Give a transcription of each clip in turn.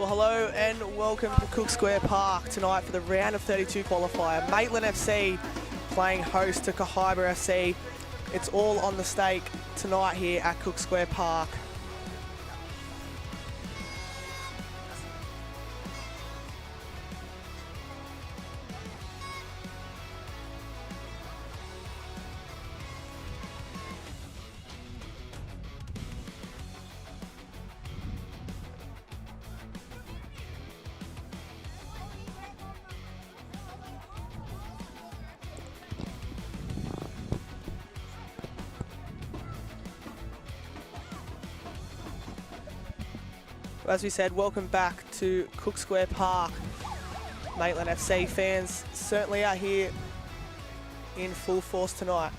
Well, hello and welcome to Cook Square Park tonight for the round of 32 qualifier. Maitland FC playing host to Kahibah FC. It's all on the stake tonight here at Cook Square Park. As we said, welcome back to Cook Square Park. Maitland FC fans certainly are here in full force tonight.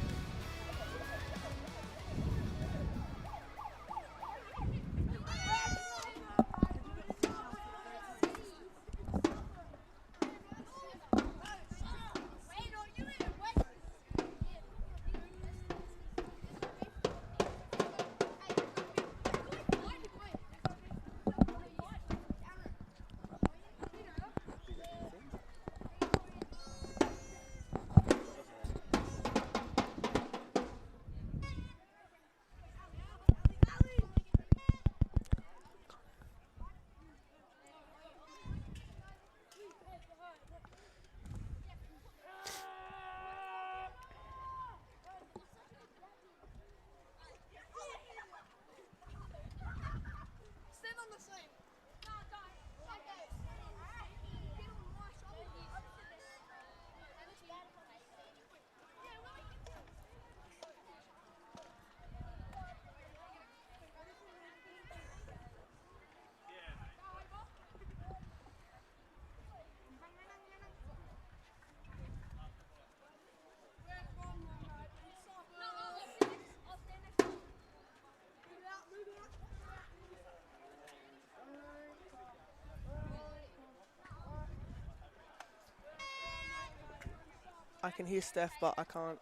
I can hear Steph, but I can't.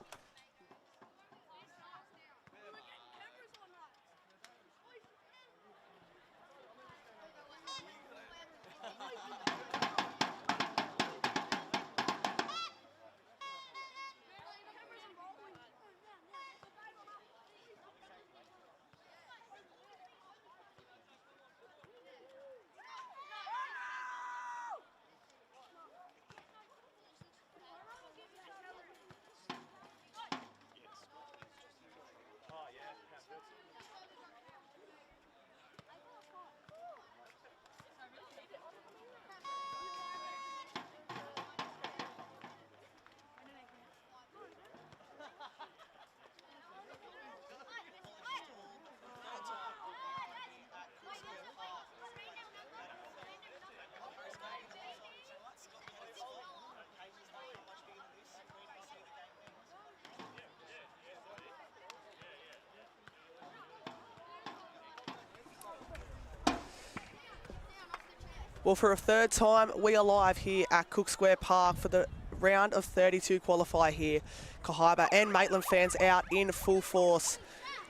Well, for a third time, we are live here at Cook Square Park for the round of 32 qualifier here. Kahibah and Maitland fans out in full force.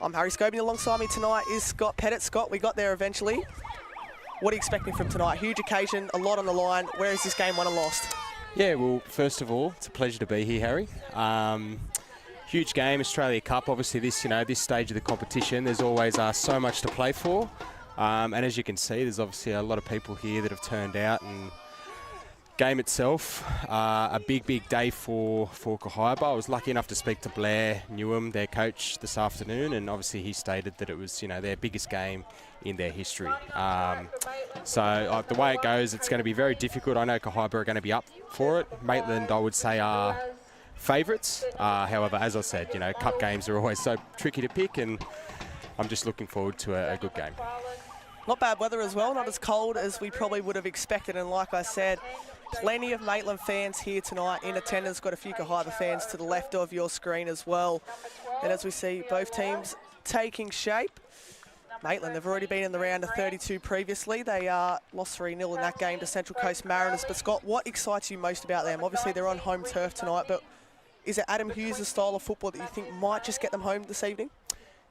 I'm Harry Scobie. Alongside me tonight is Scott Pettit. Scott, we got there eventually. What are you expecting from tonight? Huge occasion, a lot on the line. Where is this game won and lost? Yeah, well, first of all, it's a pleasure to be here, Harry. Huge game, Australia Cup. Obviously, this stage of the competition, there's always so much to play for. And as you can see, there's obviously a lot of people here that have turned out, and game itself, a big day for Kahibah. I was lucky enough to speak to Blair Newham, their coach, this afternoon, and obviously he stated that it was, their biggest game in their history. So the way it goes, it's going to be very difficult. I know Kahibah are going to be up for it. Maitland, I would say, are favourites. However, as I said, cup games are always so tricky to pick, and I'm just looking forward to a good game. Not bad weather as well, not as cold as we probably would have expected. And like I said, plenty of Maitland fans here tonight in attendance. Got a few Kahibah fans to the left of your screen as well. And as we see both teams taking shape. Maitland, they've already been in the round of 32 previously. They lost 3-0 in that game to Central Coast Mariners. But Scott, what excites you most about them? Obviously they're on home turf tonight, but is it Adam Hughes' style of football that you think might just get them home this evening?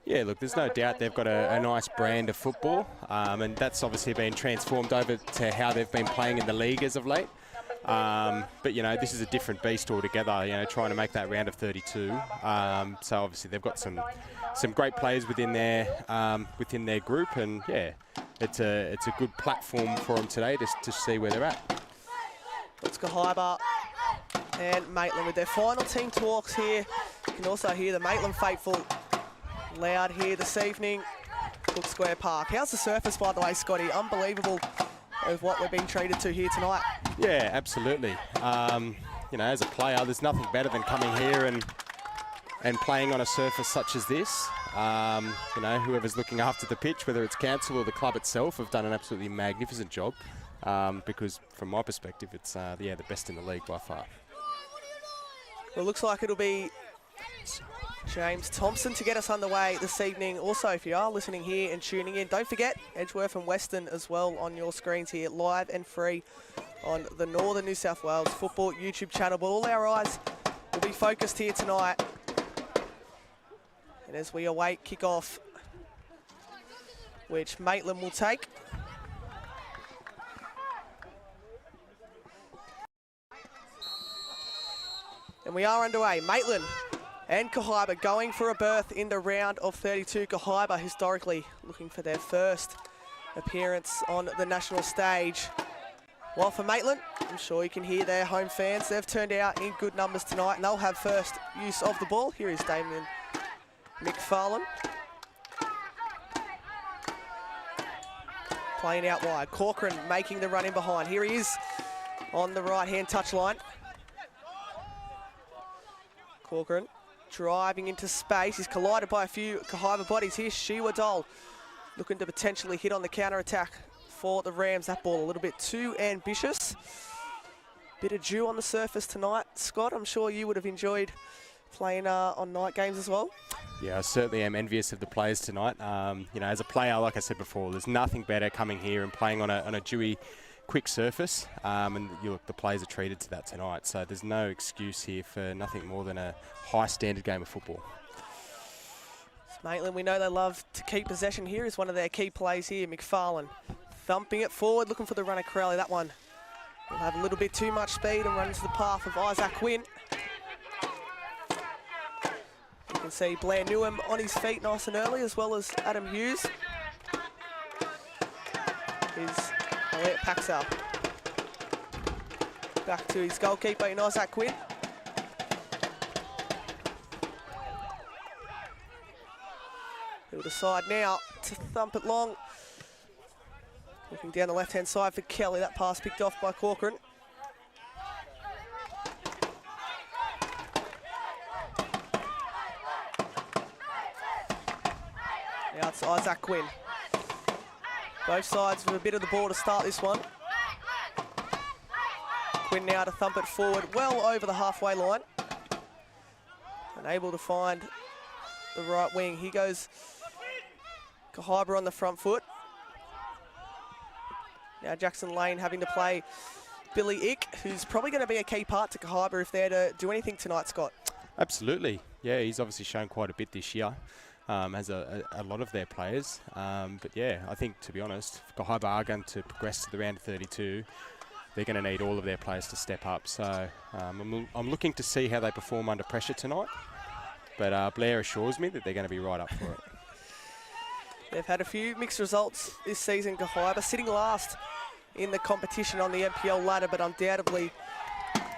Yeah, look, there's no doubt they've got a nice brand of football, and that's obviously been transformed over to how they've been playing in the league as of late. But, you know, this is a different beast altogether, you know, trying to make that round of 32. So obviously they've got some great players within their group, and yeah, it's a good platform for them today to see where they're at. It's Kahibah and Maitland with their final team talks here. You can also hear the Maitland faithful loud here this evening. Cook Square Park. How's the surface, by the way, Scotty? Unbelievable of what we're being treated to here tonight. Yeah, absolutely. You know, as a player, there's nothing better than coming here and playing on a surface such as this. You know, whoever's looking after the pitch, whether it's council or the club itself, have done an absolutely magnificent job. Because from my perspective, it's the best in the league by far. Well, it looks like it'll be James Thompson to get us underway this evening. Also, if you are listening here and tuning in, don't forget Edgeworth and Western as well on your screens here, live and free on the Northern New South Wales Football YouTube channel. But all our eyes will be focused here tonight. And as we await kickoff, which Maitland will take. And we are underway. Maitland and Kahibah going for a berth in the round of 32. Kahibah historically looking for their first appearance on the national stage. While for Maitland, I'm sure you can hear their home fans. They've turned out in good numbers tonight, and they'll have first use of the ball. Here is Damien McFarlane. Playing out wide. Corcoran making the run in behind. Here he is on the right-hand touchline. Corcoran driving into space. He's collided by a few Kahibah bodies. Here's Shiwa Dole looking to potentially hit on the counter-attack for the Rams. That ball a little bit too ambitious. Bit of dew on the surface tonight. Scott, I'm sure you would have enjoyed playing on night games as well. Yeah, I certainly am envious of the players tonight. You know, as a player, like I said before, there's nothing better coming here and playing on a dewy, quick surface, and the players are treated to that tonight, so there's no excuse here for nothing more than a high standard game of football. Maitland, we know they love to keep possession here, is one of their key plays here. McFarlane thumping it forward, looking for the runner Corelli. That one will have a little bit too much speed and run into the path of Isaac Quinn. You can see Blair Newham on his feet nice and early, as well as Adam Hughes. Elliot packs up. Back to his goalkeeper in Isaac Quinn. He'll decide now to thump it long. Looking down the left-hand side for Kelly. That pass picked off by Corcoran. Now it's Isaac Quinn. Both sides with a bit of the ball to start this one. Quinn now to thump it forward, well over the halfway line. Unable to find the right wing. Here goes Kahibah on the front foot. Now Jackson Lane having to play Billy Ick, who's probably going to be a key part to Kahibah if they're to do anything tonight, Scott. Absolutely. Yeah, he's obviously shown quite a bit this year. As a lot of their players. But yeah, I think, to be honest, if Kahibah are going to progress to the round of 32, they're going to need all of their players to step up. So I'm looking to see how they perform under pressure tonight. But Blair assures me that they're going to be right up for it. They've had a few mixed results this season, Kahibah, sitting last in the competition on the NPL ladder, but undoubtedly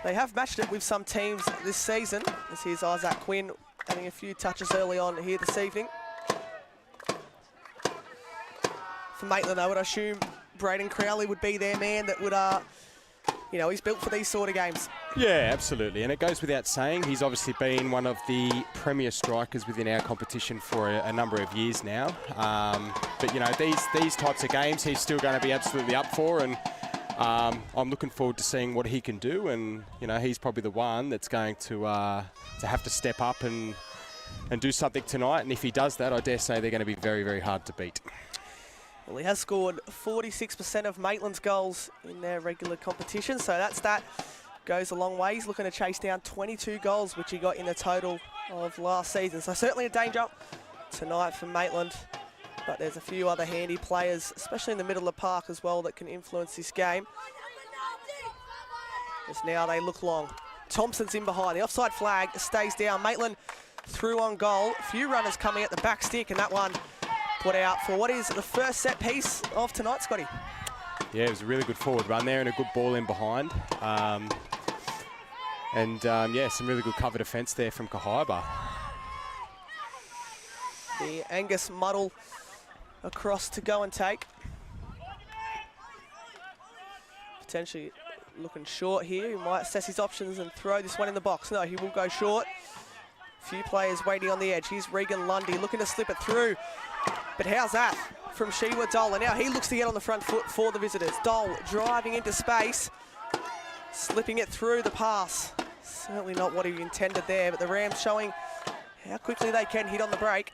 they have matched it with some teams this season. As here's Isaac Quinn having a few touches early on here this evening. For Maitland, I would assume Braden Crowley would be their man that would, you know, he's built for these sort of games. Yeah, absolutely. And it goes without saying, he's obviously been one of the premier strikers within our competition for a number of years now. But, you know, these types of games he's still going to be absolutely up for. And I'm looking forward to seeing what he can do. And, you know, he's probably the one that's going to have to step up and do something tonight. And if he does that, I dare say they're going to be very, very hard to beat. Well, he has scored 46% of Maitland's goals in their regular competition, so that goes a long way. He's looking to chase down 22 goals, which he got in the total of last season. So certainly a danger tonight for Maitland. But there's a few other handy players, especially in the middle of the park as well, that can influence this game. As now they look long. Thompson's in behind. The offside flag stays down. Maitland through on goal. A few runners coming at the back stick, and that one put out for what is the first set piece of tonight, Scotty. Yeah, it was a really good forward run there and a good ball in behind. Yeah, some really good cover defence there from Kahibah. The Angus Muddle across to go and take. Potentially looking short here. He might assess his options and throw this one in the box. No, he will go short. Few players waiting on the edge. Here's Regan Lundy looking to slip it through. But how's that from Shewa Dole? And now he looks to get on the front foot for the visitors. Dole driving into space, slipping it through the pass. Certainly not what he intended there, but the Rams showing how quickly they can hit on the break.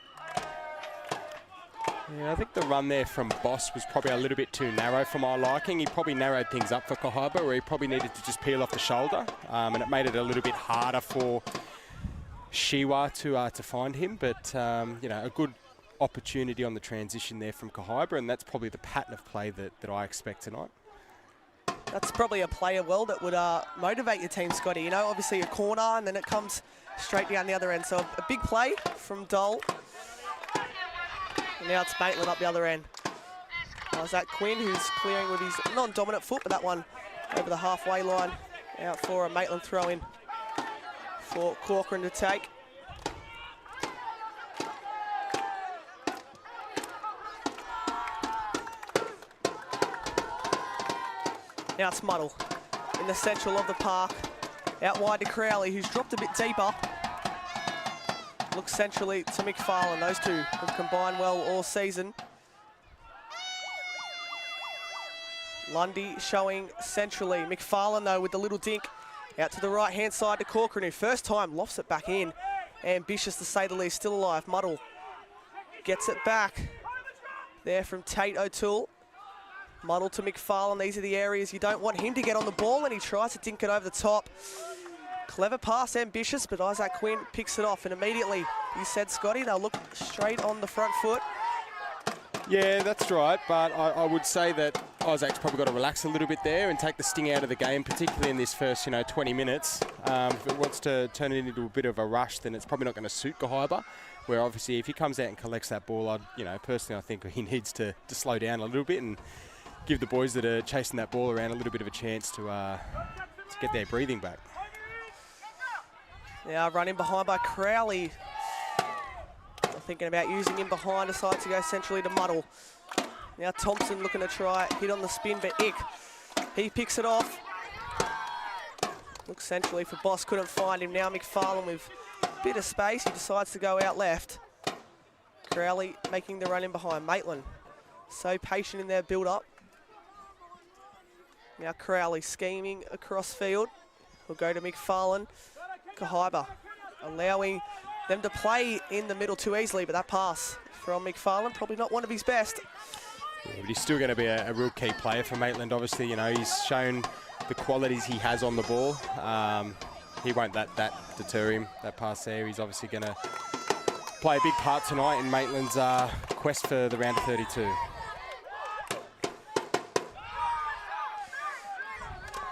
Yeah, I think the run there from Boss was probably a little bit too narrow for my liking. He probably narrowed things up for Kahibah, where he probably needed to just peel off the shoulder, and it made it a little bit harder for Shewa to find him. But you know, a good opportunity on the transition there from Kahibah, and that's probably the pattern of play that I expect tonight. That's probably a player, well, that would motivate your team, Scotty. You know, obviously a corner, and then it comes straight down the other end. So a big play from Dole. And now it's Maitland up the other end. Is that Quinn, who's clearing with his non-dominant foot, but that one over the halfway line. Out for a Maitland throw-in for Corcoran to take. Now it's Muddle in the central of the park. Out wide to Crowley, who's dropped a bit deeper. Looks centrally to McFarlane. Those two have combined well all season. Lundy showing centrally. McFarlane, though, with the little dink. Out to the right-hand side to Corcoran, who first time lofts it back in. Ambitious, to say the least, still alive. Muddle gets it back. There from Tate O'Toole. Muddle to McFarlane. These are the areas you don't want him to get on the ball, and he tries to dink it over the top. Clever pass, ambitious, but Isaac Quinn picks it off, and immediately, you said, Scotty, they'll look straight on the front foot. Yeah, that's right, but I would say that Isaac's probably got to relax a little bit there and take the sting out of the game, particularly in this first, 20 minutes. If it wants to turn it into a bit of a rush, then it's probably not going to suit Kahibah, where obviously if he comes out and collects that ball, personally I think he needs to slow down a little bit and give the boys that are chasing that ball around a little bit of a chance to get their breathing back. Now running behind by Crowley. Thinking about using him behind, decides to go centrally to Muddle. Now Thompson looking to try hit on the spin, but Ick, he picks it off. Looks centrally for Boss, couldn't find him. Now McFarlane with a bit of space, he decides to go out left. Crowley making the run in behind. Maitland, so patient in their build-up. Now Crowley scheming across field. Will go to McFarlane. Kahibah allowing them to play in the middle too easily, but that pass from McFarlane, probably not one of his best. Yeah, but he's still going to be a real key player for Maitland. Obviously, he's shown the qualities he has on the ball. He won't let that deter him, that pass there. He's obviously going to play a big part tonight in Maitland's quest for the round of 32.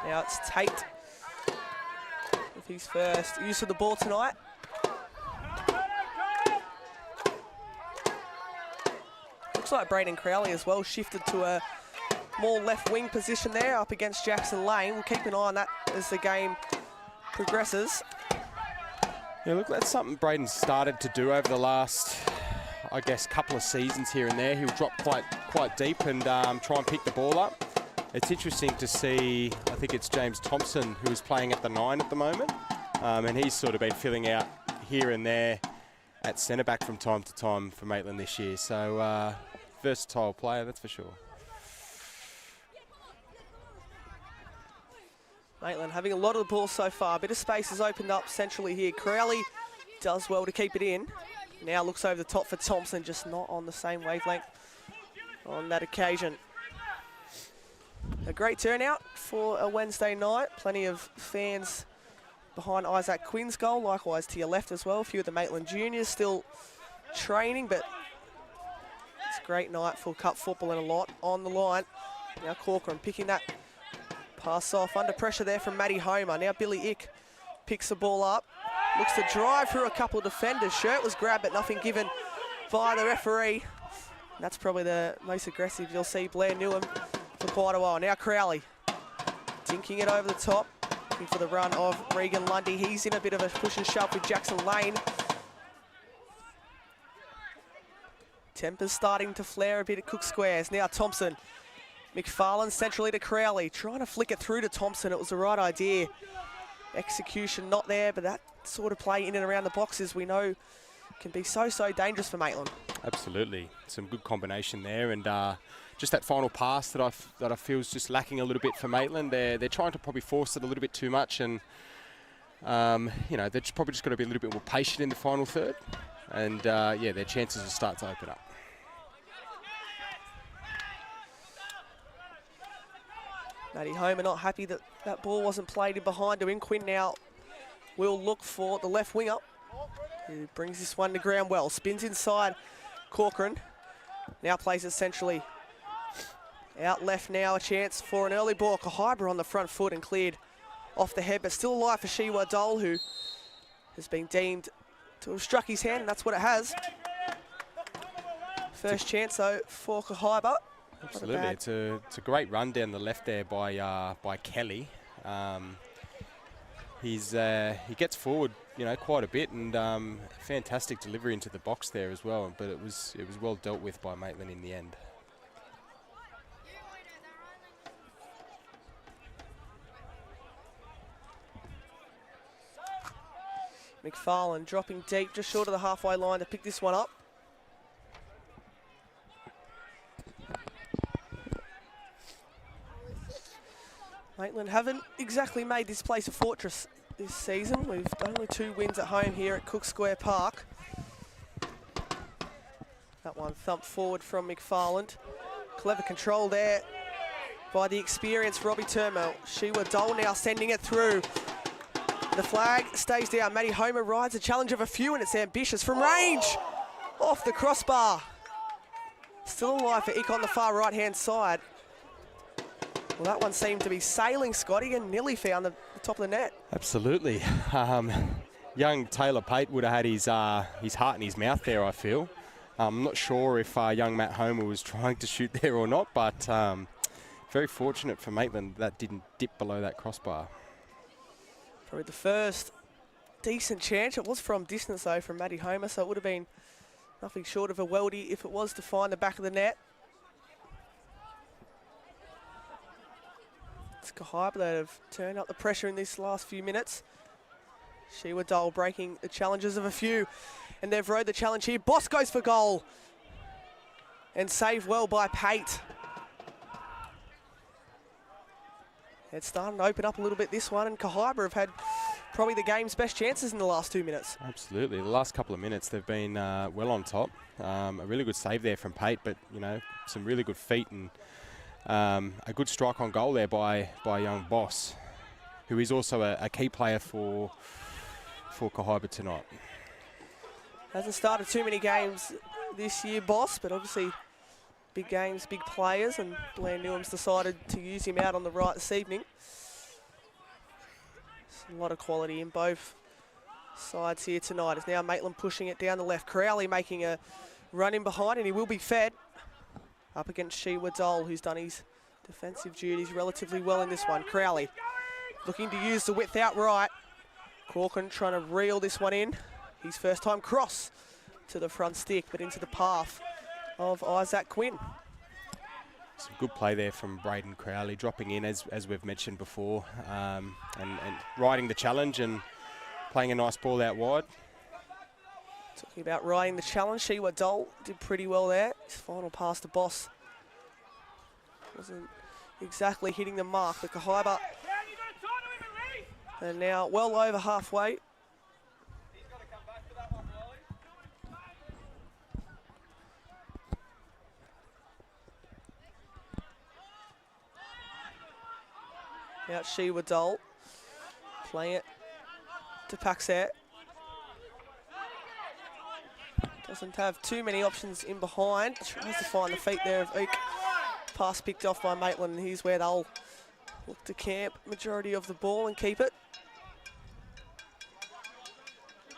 Now it's Tate with his first use of the ball tonight. Looks like Braden Crowley as well shifted to a more left wing position there up against Jackson Lane. We'll keep an eye on that as the game progresses. Yeah, look, that's something Braden's started to do over the last, I guess, couple of seasons here and there. He'll drop quite deep and try and pick the ball up. It's interesting to see, I think it's James Thompson who's playing at the 9 at the moment, and he's sort of been filling out here and there at centre-back from time to time for Maitland this year. So, versatile player, that's for sure. Maitland having a lot of the ball so far. A bit of space has opened up centrally here. Crowley does well to keep it in. Now looks over the top for Thompson, just not on the same wavelength on that occasion. A great turnout for a Wednesday night. Plenty of fans behind Isaac Quinn's goal. Likewise to your left as well. A few of the Maitland juniors still training, but it's a great night for cup football and a lot on the line. Now Corcoran picking that pass off under pressure there from Matty Homer. Now Billy Ick picks the ball up, looks to drive through a couple of defenders. Shirt was grabbed, but nothing given by the referee. That's probably the most aggressive you'll see Blair Newham for quite a while. Now Crowley dinking it over the top, looking for the run of Regan Lundy. He's in a bit of a push and shove with Jackson Lane. Tempers starting to flare a bit at Cook Squares. Now Thompson. McFarlane centrally to Crowley, trying to flick it through to Thompson. It was the right idea. Execution not there, but that sort of play in and around the boxes we know can be so dangerous for Maitland. Absolutely, some good combination there, and just that final pass that I feel is just lacking a little bit for Maitland. They're trying to probably force it a little bit too much, and you know, they're probably just got to be a little bit more patient in the final third, and yeah, their chances will start to open up. Matty Homer not happy that that ball wasn't played in behind him. Quinn now will look for the left winger, who brings this one to ground well. Spins inside Corcoran. Now plays it centrally. Out left now, a chance for an early ball. Kahibah on the front foot and cleared off the head, but still alive for Shiwa Dole, who has been deemed to have struck his hand, and that's what it has. First chance, though, for Kahibah. Absolutely, it's a great run down the left there by Kelly. He gets forward, you know, quite a bit, and fantastic delivery into the box there as well. But it was well dealt with by Maitland in the end. McFarlane dropping deep, just short of the halfway line to pick this one up. Maitland haven't exactly made this place a fortress this season. We've only 2 wins at home here at Cook Square Park. That one thumped forward from McFarland. Clever control there by the experienced Robbie Turmel. Shiwa Dole now sending it through. The flag stays down. Matty Homer rides a challenge of a few, and it's ambitious from range. Off the crossbar. Still alive for Ick on the far right-hand side. Well, that one seemed to be sailing, Scotty, and nearly found the top of the net. Absolutely. Young Taylor Pate would have had his heart in his mouth there, I feel. I'm not sure if young Matt Homer was trying to shoot there or not, but very fortunate for Maitland that didn't dip below that crossbar. Probably the first decent chance. It was from distance, though, from Matty Homer, so it would have been nothing short of a weldy if it was to find the back of the net. It's Kahibah that have turned up the pressure in this last few minutes. Shiwa Dole breaking the challenges of a few, and they've rode the challenge here. Boss goes for goal, and saved well by Pate. It's starting to open up a little bit, this one, and Kahibah have had probably the game's best chances in the last 2 minutes. Absolutely. The last couple of minutes they've been well on top. A really good save there from Pate, but, you know, some really good feet and a good strike on goal there by young Boss, who is also a key player for Kahibah tonight. Hasn't started too many games this year, Boss, but obviously big games, big players, and Blair Newham's decided to use him out on the right this evening. There's a lot of quality in both sides here tonight. It's now Maitland pushing it down the left. Crowley making a run in behind, and he will be fed. Up against Shiwa Dole, who's done his defensive duties relatively well in this one. Crowley looking to use the width out right. Corcoran trying to reel this one in. His first time cross to the front stick, but into the path of Isaac Quinn. Some good play there from Braden Crowley, dropping in as we've mentioned before, and riding the challenge and playing a nice ball out wide. Talking about riding the challenge, Shiwa Dole did pretty well there. His final pass to Boss wasn't exactly hitting the mark, but Kahibah, and now well over halfway. Out Shiwa Dole, playing it to Paxet. Doesn't have too many options in behind. Tries to find the feet there of Oak. Pass picked off by Maitland, and here's where they'll look to camp majority of the ball and keep it.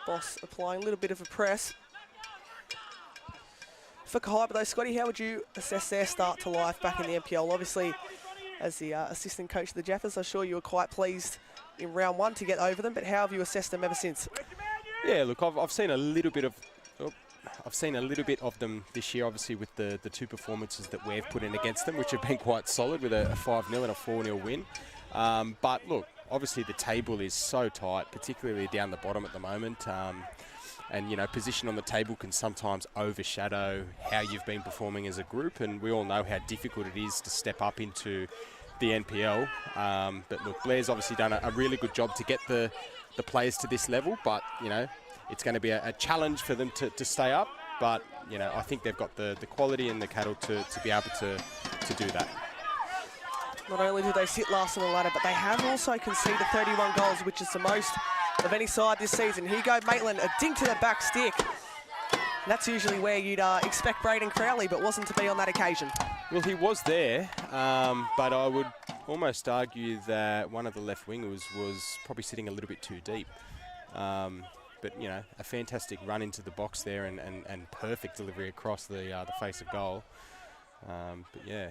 Boss applying a little bit of a press. For Kahibah though, Scotty, how would you assess their start to life back in the NPL? Obviously, as the assistant coach of the Jaffers, I'm sure you were quite pleased in round one to get over them, but how have you assessed them ever since? Yeah, look, I've seen a little bit of them this year, obviously with the two performances that we've put in against them, which have been quite solid with a 5-0 and a 4-0 win. But look, obviously the table is so tight, particularly down the bottom at the moment. And, you know, position on the table can sometimes overshadow how you've been performing as a group. And we all know how difficult it is to step up into the NPL. But look, Blair's obviously done a really good job to get the players to this level. But, you know, it's going to be a challenge for them to stay up. But, you know, I think they've got the quality and the cattle to be able to do that. Not only did they sit last on the ladder, but they have also conceded 31 goals, which is the most of any side this season. Here you go, Maitland, a dink to the back stick. And that's usually where you'd expect Braden Crowley, but wasn't to be on that occasion. Well, he was there, but I would almost argue that one of the left wingers was probably sitting a little bit too deep. But, you know, a fantastic run into the box there and perfect delivery across the face of goal. But, yeah,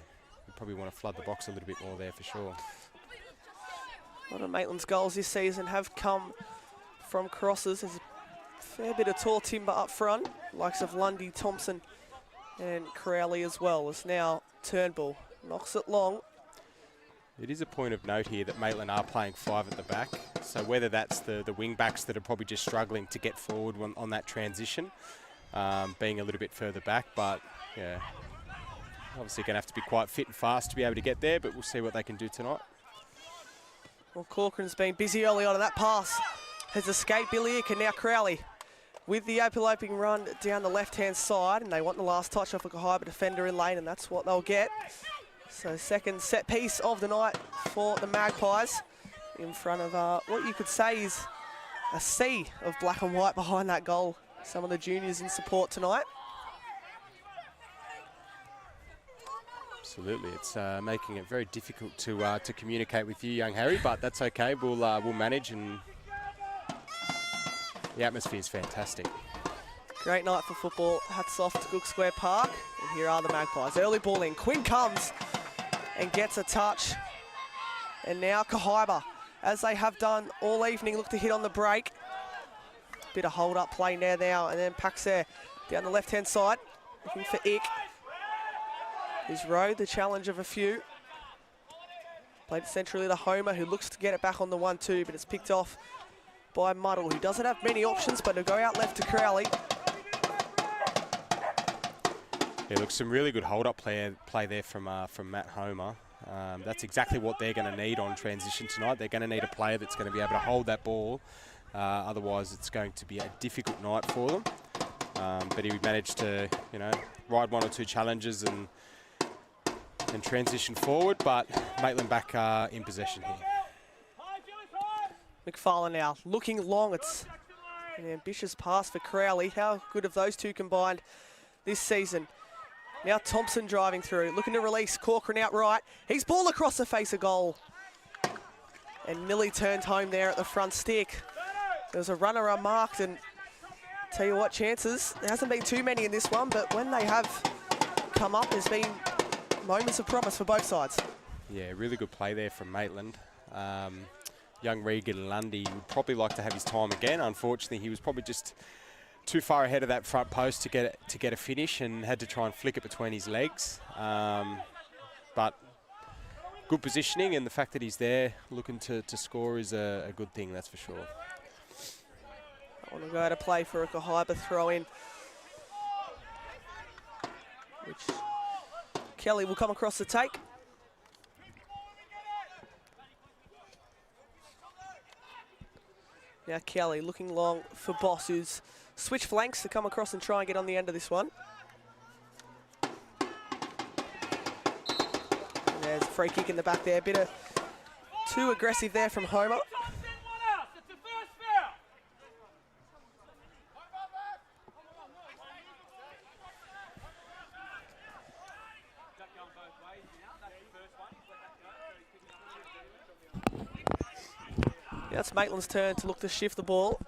you probably want to flood the box a little bit more there for sure. A lot of Maitland's goals this season have come from crosses. There's a fair bit of tall timber up front, likes of Lundy, Thompson and Crowley as well. As now Turnbull knocks it long. It is a point of note here that Maitland are playing 5 at the back. So whether that's the wing backs that are probably just struggling to get forward on that transition, being a little bit further back, but yeah, obviously going to have to be quite fit and fast to be able to get there, but we'll see what they can do tonight. Well, Corcoran's been busy early on, and that pass has escaped Billy Ick, and now Crowley with the open run down the left-hand side, and they want the last touch off a Kahibah defender in lane, and that's what they'll get. So second set piece of the night for the Magpies in front of what you could say is a sea of black and white behind that goal. Some of the juniors in support tonight. Absolutely, it's making it very difficult to communicate with you, young Harry, but that's okay. We'll manage, and the atmosphere is fantastic. Great night for football. Hats off to Cook Square Park, and here are the Magpies. Early ball in. Quinn comes and gets a touch, and now Kahibah, as they have done all evening, look to hit on the break. Bit of hold-up play now, and then Paxer down the left-hand side, looking for Ick. He's rode the challenge of a few. Played centrally to Homer, who looks to get it back on the 1-2, but it's picked off by Muddle, who doesn't have many options, but he'll go out left to Crowley. Yeah, look, some really good hold-up play there from Matt Homer. That's exactly what they're going to need on transition tonight. They're going to need a player that's going to be able to hold that ball. Otherwise, it's going to be a difficult night for them. But he managed to, you know, ride one or two challenges and transition forward, but Maitland back in possession here. McFarlane now looking long. It's an ambitious pass for Crowley. How good have those two combined this season? Now Thompson driving through, looking to release Corcoran out right. He's ball across the face of goal. And Millie turned home there at the front stick. There was a runner unmarked, and tell you what, chances, there hasn't been too many in this one, but when they have come up, there's been moments of promise for both sides. Yeah, really good play there from Maitland. Young Regan Lundy would probably like to have his time again. Unfortunately, he was probably just too far ahead of that front post to get a finish, and had to try and flick it between his legs. But good positioning, and the fact that he's there looking to score is a good thing, that's for sure. I want to go to play for a Kahibah throw-in, which Kelly will come across the take. Now Kelly looking long for Boss, who's switch flanks to come across and try and get on the end of this one. And there's a free kick in the back there. Bit of too aggressive there from Homer. Now it's Maitland's turn to look to shift the ball.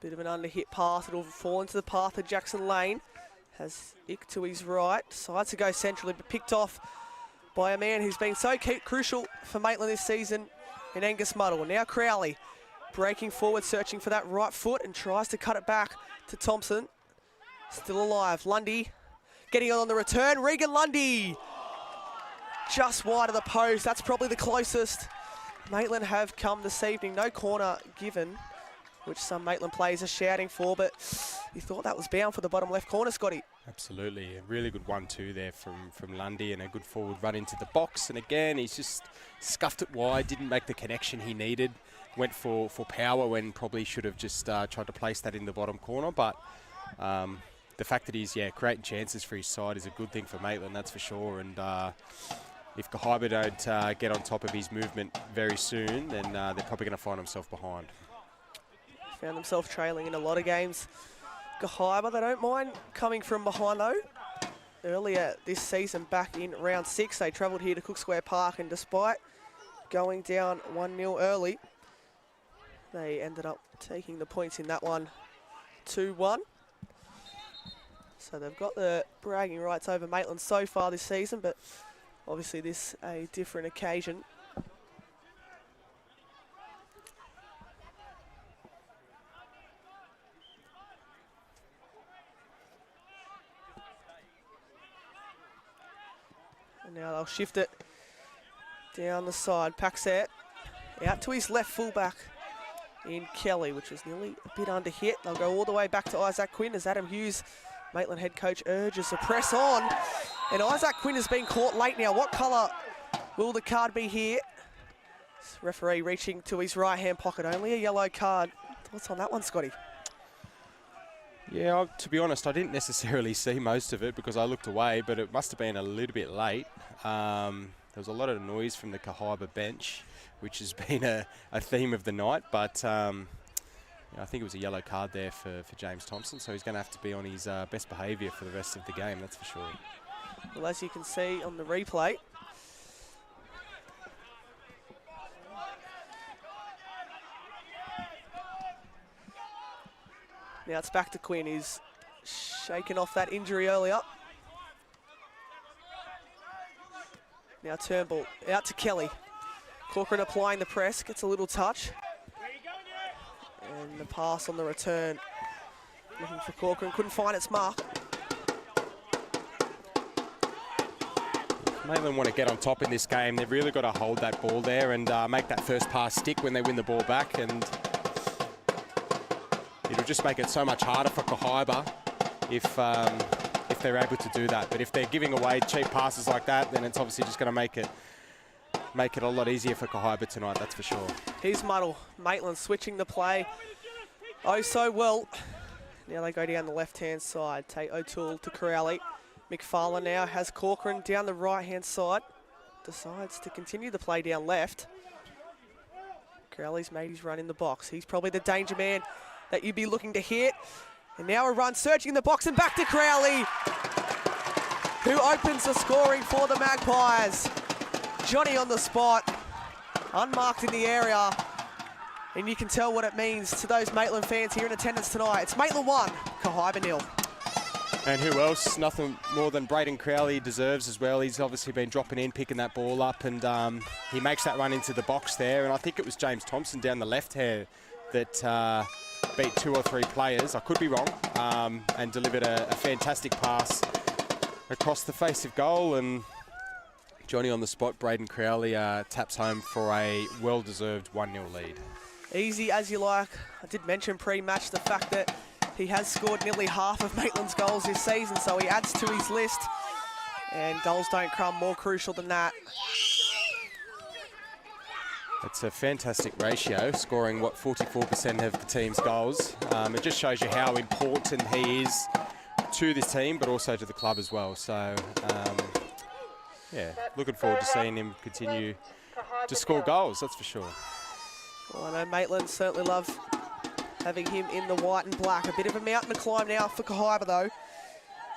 Bit of an under-hit pass. It'll fall into the path of Jackson Lane. Has Ick to his right. Decides to go centrally, but picked off by a man who's been so crucial for Maitland this season in Angus Muddle. Now Crowley breaking forward, searching for that right foot and tries to cut it back to Thompson. Still alive. Lundy getting on the return. Regan Lundy just wide of the post. That's probably the closest Maitland have come this evening. No corner given, which some Maitland players are shouting for, but you thought that was bound for the bottom left corner, Scotty. Absolutely, a really good 1-2 there from Lundy, and a good forward run into the box. And again, he's just scuffed it wide, didn't make the connection he needed. Went for power when probably should have just tried to place that in the bottom corner. But the fact that he's creating chances for his side is a good thing for Maitland, that's for sure. And if Kahibah don't get on top of his movement very soon, then they're probably going to find themselves behind. Found themselves trailing in a lot of games. Kahibah, they don't mind coming from behind though. Earlier this season, back in round 6, they travelled here to Cook Square Park, and despite going down 1-0 early, they ended up taking the points in that one 2-1. So they've got the bragging rights over Maitland so far this season, but obviously this a different occasion. And now they'll shift it down the side. Paxet out to his left fullback in Kelly, which was nearly a bit under hit. They'll go all the way back to Isaac Quinn as Adam Hughes, Maitland head coach, urges to press on. And Isaac Quinn has been caught late now. What colour will the card be here? This referee reaching to his right-hand pocket. Only a yellow card. Thoughts on that one, Scotty? Yeah, to be honest, I didn't necessarily see most of it because I looked away, but it must have been a little bit late. There was a lot of noise from the Kahibah bench, which has been a theme of the night, but I think it was a yellow card there for James Thompson, so he's going to have to be on his best behaviour for the rest of the game, that's for sure. Well, as you can see on the replay, now it's back to Quinn, who's shaken off that injury earlier. Now Turnbull out to Kelly. Corcoran applying the press, gets a little touch. And the pass on the return. Looking for Corcoran, couldn't find its mark. Maitland want to get on top in this game. They've really got to hold that ball there and make that first pass stick when they win the ball back. And it'll just make it so much harder for Kahibah if they're able to do that. But if they're giving away cheap passes like that, then it's obviously just going to make it a lot easier for Kahibah tonight, that's for sure. Here's Muddle. Maitland switching the play. Oh, so well. Now they go down the left-hand side. Tate O'Toole to Crowley. McFarlane now has Corcoran down the right-hand side. Decides to continue the play down left. Crowley's made his run in the box. He's probably the danger man that you'd be looking to hit. And now a run searching the box and back to Crowley, who opens the scoring for the Magpies. Johnny on the spot, unmarked in the area. And you can tell what it means to those Maitland fans here in attendance tonight. It's Maitland 1, Kahibah 0. And who else? Nothing more than Braden Crowley deserves as well. He's obviously been dropping in, picking that ball up, and he makes that run into the box there. And I think it was James Thompson down the left here that beat 2 or 3 players, I could be wrong, and delivered a fantastic pass across the face of goal. And Johnny on the spot, Braden Crowley taps home for a well-deserved 1-0 lead. Easy as you like. I did mention pre-match the fact that he has scored nearly half of Maitland's goals this season, so he adds to his list. And goals don't come more crucial than that. It's a fantastic ratio, scoring, 44% of the team's goals. It just shows you how important he is to this team, but also to the club as well. So, yeah, looking forward to seeing him continue to score goals, that's for sure. Well, I know Maitland certainly love having him in the white and black. A bit of a mountain to climb now for Kahibah, though.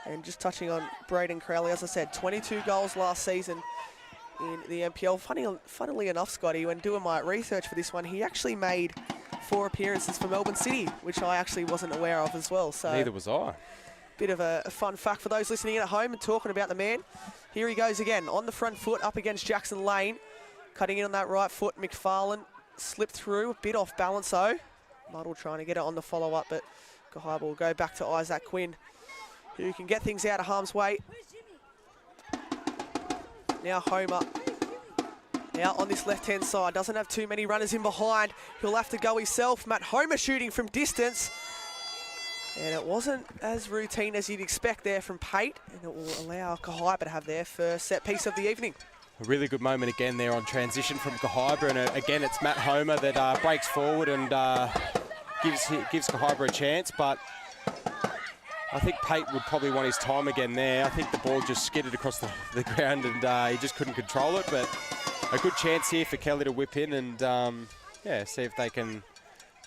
And just touching on Braden Crowley, as I said, 22 goals last season in the NPL. Funnily enough, Scotty, when doing my research for this one, he actually made 4 appearances for Melbourne City, which I actually wasn't aware of as well. So neither was I. Bit of a fun fact for those listening in at home and talking about the man. Here he goes again, on the front foot, up against Jackson Lane. Cutting in on that right foot, McFarlane slipped through, a bit off balance though. Muddle trying to get it on the follow-up, but Kahibah will go back to Isaac Quinn, who can get things out of harm's way. Now Homer, now on this left-hand side, doesn't have too many runners in behind. He'll have to go himself. Matt Homer shooting from distance. And it wasn't as routine as you'd expect there from Pate, and it will allow Kahibah to have their first set piece of the evening. A really good moment again there on transition from Kahibah, and again it's Matt Homer that breaks forward and gives Kahibah a chance, but I think Pate would probably want his time again there. I think the ball just skidded across the ground and he just couldn't control it, but a good chance here for Kelly to whip in and yeah, see if they can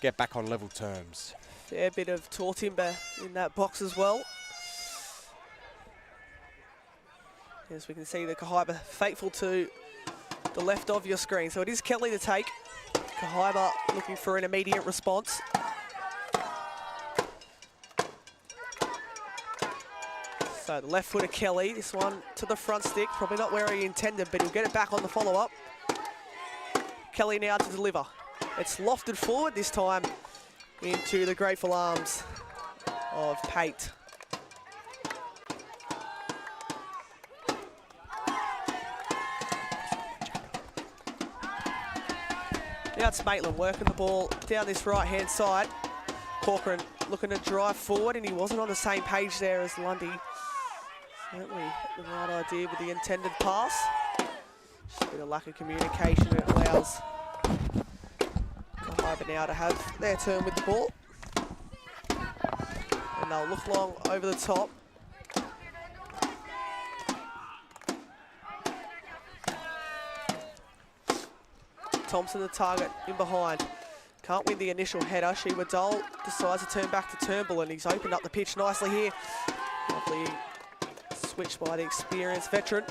get back on level terms. Fair bit of tall timber in that box as well. As we can see, the Kahibah faithful to the left of your screen. So it is Kelly to take. Kahibah looking for an immediate response. So the left foot of Kelly, this one to the front stick, probably not where he intended, but he'll get it back on the follow-up. Kelly now to deliver. It's lofted forward this time into the grateful arms of Pate. Now it's Maitland working the ball down this right-hand side. Corcoran looking to drive forward, and he wasn't on the same page there as Lundy. Certainly the right idea with the intended pass. Just a bit of lack of communication. It allows Kahibah now to have their turn with the ball. And they'll look long over the top. Thompson the target in behind. Can't win the initial header. Sheba Dole decides to turn back to Turnbull, and he's opened up the pitch nicely here. Lovely switch by the experienced veteran.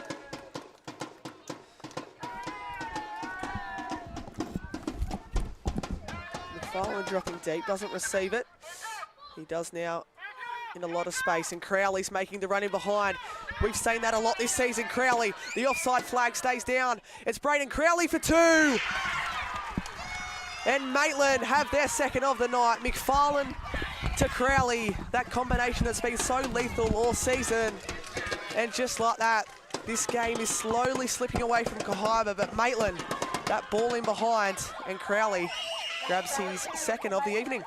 McFarlane dropping deep, doesn't receive it. He does now in a lot of space, and Crowley's making the run in behind. We've seen that a lot this season. Crowley, the offside flag stays down. It's Braden Crowley for 2. And Maitland have their second of the night. McFarlane to Crowley, that combination that's been so lethal all season. And just like that, this game is slowly slipping away from Kahibah, but Maitland, that ball in behind, and Crowley grabs his second of the evening.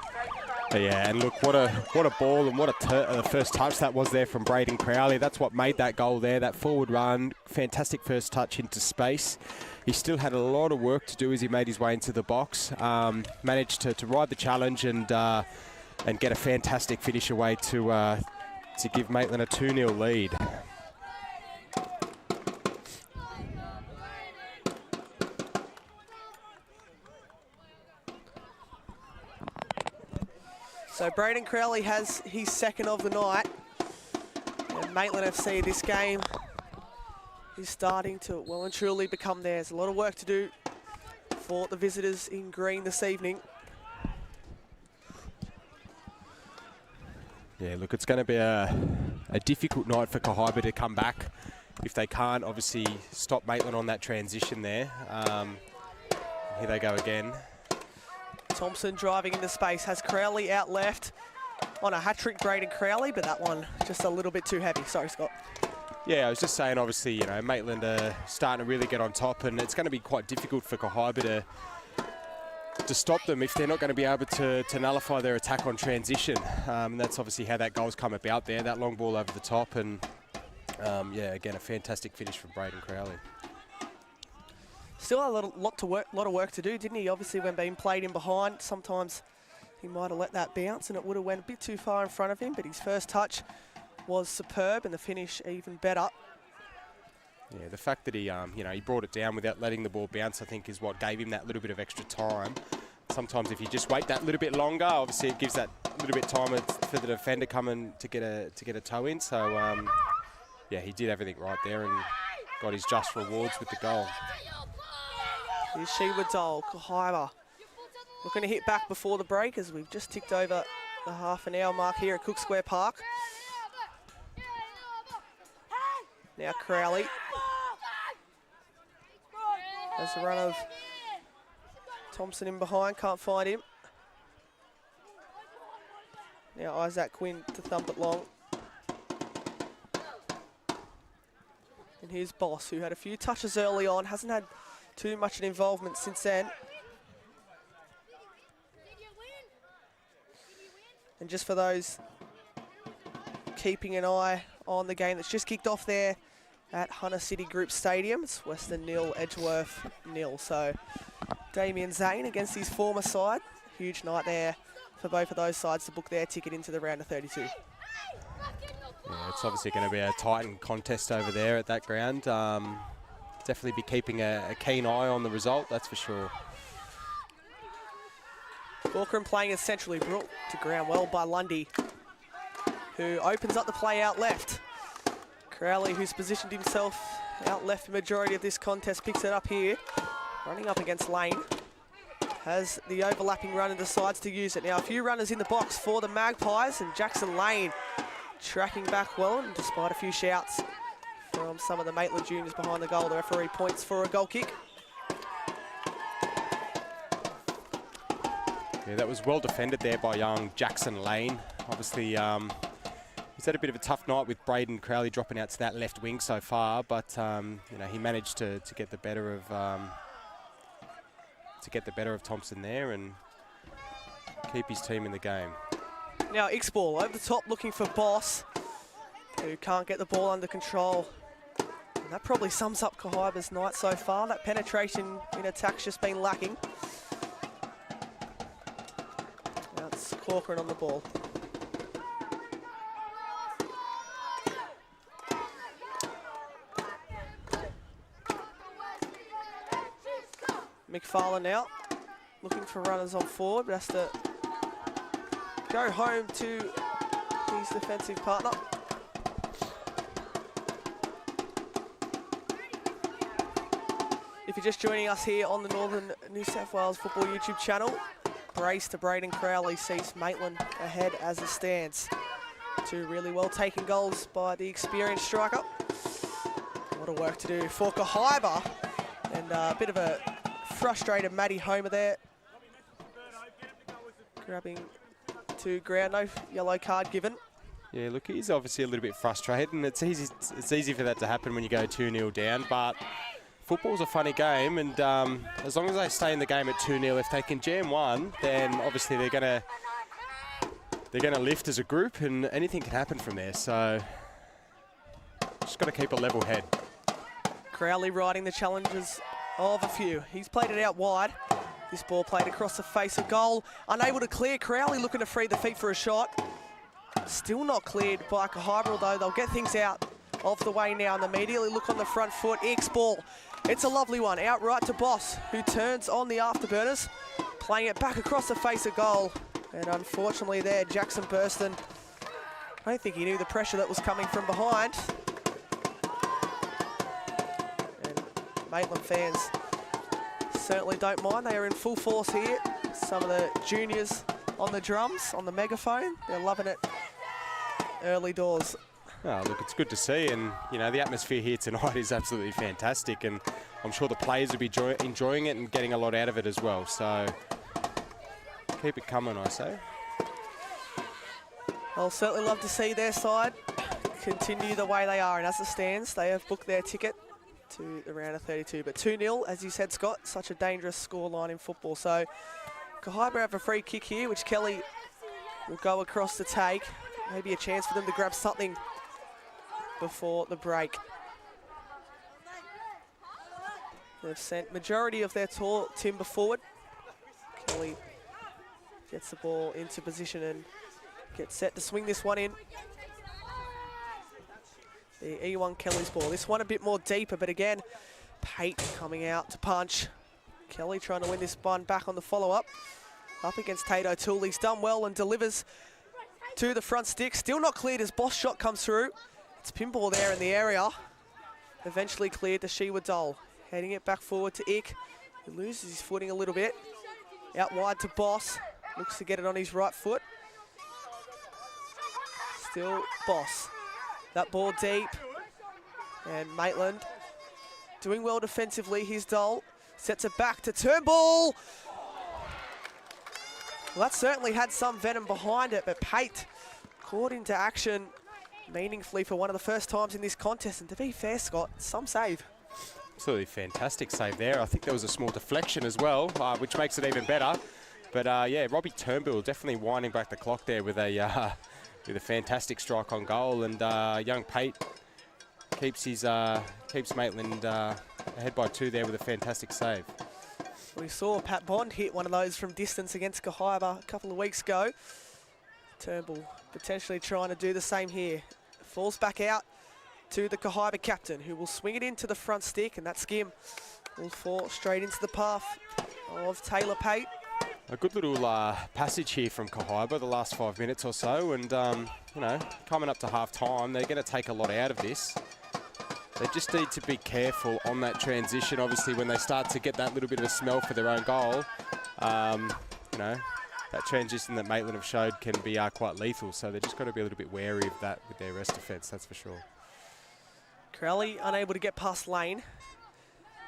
Yeah, and look, what a ball and what a first touch that was there from Braden Crowley. That's what made that goal there, that forward run. Fantastic first touch into space. He still had a lot of work to do as he made his way into the box. Managed to ride the challenge and get a fantastic finish away to give Maitland a 2-0 lead. So Braden Crowley has his second of the night. And Maitland FC, this game is starting to well and truly become theirs. A lot of work to do for the visitors in green this evening. Yeah, look, it's going to be a difficult night for Kahibah to come back if they can't obviously stop Maitland on that transition there. Here they go again. Thompson driving into space, has Crowley out left on a hat-trick. Braden Crowley, but that one just a little bit too heavy. Sorry, Scott. Yeah, I was just saying, obviously, you know, Maitland are starting to really get on top, and it's going to be quite difficult for Kahibah to stop them if they're not going to be able to nullify their attack on transition. And that's obviously how that goal's come about there, that long ball over the top, and yeah, again, a fantastic finish from Braden Crowley. Still a lot of work to do, didn't he? Obviously, when being played in behind, sometimes he might have let that bounce and it would have went a bit too far in front of him, but his first touch was superb and the finish even better. Yeah, the fact that he, you know, he brought it down without letting the ball bounce, I think, is what gave him that little bit of extra time. sometimes if you just wait that little bit longer, obviously it gives that little bit time for the defender coming to get a toe in. So yeah, he did everything right there and got his just rewards with the goal. Here's Sheba Dole, Kahibah. Looking to hit back before the break as we've just ticked over the half-an-hour mark here at Cook Square Park. Now Crowley has a run of Thompson in behind, can't find him. Now Isaac Quinn to thump it long. And here's Boss, who had a few touches early on, hasn't had too much an involvement since then. And just for those keeping an eye on the game that's just kicked off there at Hunter City Group Stadium, it's Western 0, Edgeworth 0. So Damien Zane against his former side. Huge night there for both of those sides to book their ticket into the round of 32. Yeah, it's obviously going to be a tightened contest over there at that ground. Definitely be keeping a keen eye on the result, that's for sure. Corcoran playing it centrally, brought to ground well by Lundy, who opens up the play out left. Crowley, who's positioned himself out left the majority of this contest, picks it up here. Running up against Lane. Has the overlapping run and decides to use it. Now a few runners in the box for the Magpies, and Jackson Lane tracking back well, and despite a few shouts from some of the Maitland juniors behind the goal, the referee points for a goal kick. Yeah, that was well defended there by young Jackson Lane. Obviously, he's had a bit of a tough night with Braden Crowley dropping out to that left wing so far, but you know, he managed to get the better of Thompson there and keep his team in the game. Now Ixball over the top looking for Boss, who can't get the ball under control. And that probably sums up Kahibah's night so far. That penetration in attack's just been lacking. Now it's Corcoran on the ball. McFarlane now, looking for runners on forward, but has to go home to his defensive partner. If you're just joining us here on the Northern New South Wales Football YouTube channel, brace to Braden Crowley sees Maitland ahead as it stands. Two really well taken goals by the experienced striker. A lot of work to do for Kahibah, and a bit of a frustrated Matty Homer there. Grabbing to ground, no yellow card given. Yeah, look, he's obviously a little bit frustrated, and it's easy for that to happen when you go 2-0 down, but football's a funny game, and as long as they stay in the game at 2-0, if they can jam one, then obviously they're gonna lift as a group, and anything can happen from there. So just got to keep a level head. Crowley riding the challenges of a few. He's played it out wide. This ball played across the face of goal. Unable to clear. Crowley looking to free the feet for a shot. Still not cleared by Kahibah, although they'll get things out of the way now and immediately look on the front foot. X ball. It's a lovely one. Out right to Boss, who turns on the afterburners. Playing it back across the face of goal. And unfortunately there, Jackson Burston, I don't think he knew the pressure that was coming from behind. And Maitland fans certainly don't mind. They are in full force here. Some of the juniors on the drums, on the megaphone. They're loving it early doors. Oh, look, it's good to see, and you know, the atmosphere here tonight is absolutely fantastic, and I'm sure the players will be enjoying it and getting a lot out of it as well. So keep it coming, I say. I'll certainly love to see their side continue the way they are, and as it stands, they have booked their ticket to the round of 32. But 2-0, as you said, Scott, such a dangerous scoreline in football. So Kahibah have a free kick here, which Kelly will go across to take. Maybe a chance for them to grab something before the break. They've sent majority of their tall timber forward. Kelly gets the ball into position and gets set to swing this one in. The E1 Kelly's ball. This one a bit more deeper, but again, Pate coming out to punch. Kelly trying to win this one back on the follow-up. Up against Tate O'Toole. He's done well and delivers to the front stick. Still not cleared as Boss shot comes through. It's pinball there in the area. Eventually cleared to Shewa Dole. Heading it back forward to Ick. He loses his footing a little bit. Out wide to Boss. Looks to get it on his right foot. Still Boss. That ball deep. And Maitland doing well defensively. Here's Dole. Sets it back to Turnbull. Well, that certainly had some venom behind it, but Pate caught into action meaningfully for one of the first times in this contest. And to be fair, Scott, some save. Absolutely fantastic save there. I think there was a small deflection as well, which makes it even better. But yeah, Robbie Turnbull definitely winding back the clock there with a fantastic strike on goal, and young Pate keeps Maitland ahead by 2 there with a fantastic save. We saw Pat Bond hit one of those from distance against Kahibah a couple of weeks ago. Turnbull potentially trying to do the same here. Falls back out to the Kahibah captain, who will swing it into the front stick, and that skim will fall straight into the path of Taylor Pate. A good little passage here from Kahibah the last 5 minutes or so, and you know, coming up to half time, they're going to take a lot out of this. They just need to be careful on that transition. Obviously, when they start to get that little bit of a smell for their own goal, you know, that transition that Maitland have showed can be quite lethal. So they've just got to be a little bit wary of that with their rest defence, that's for sure. Crowley unable to get past Lane.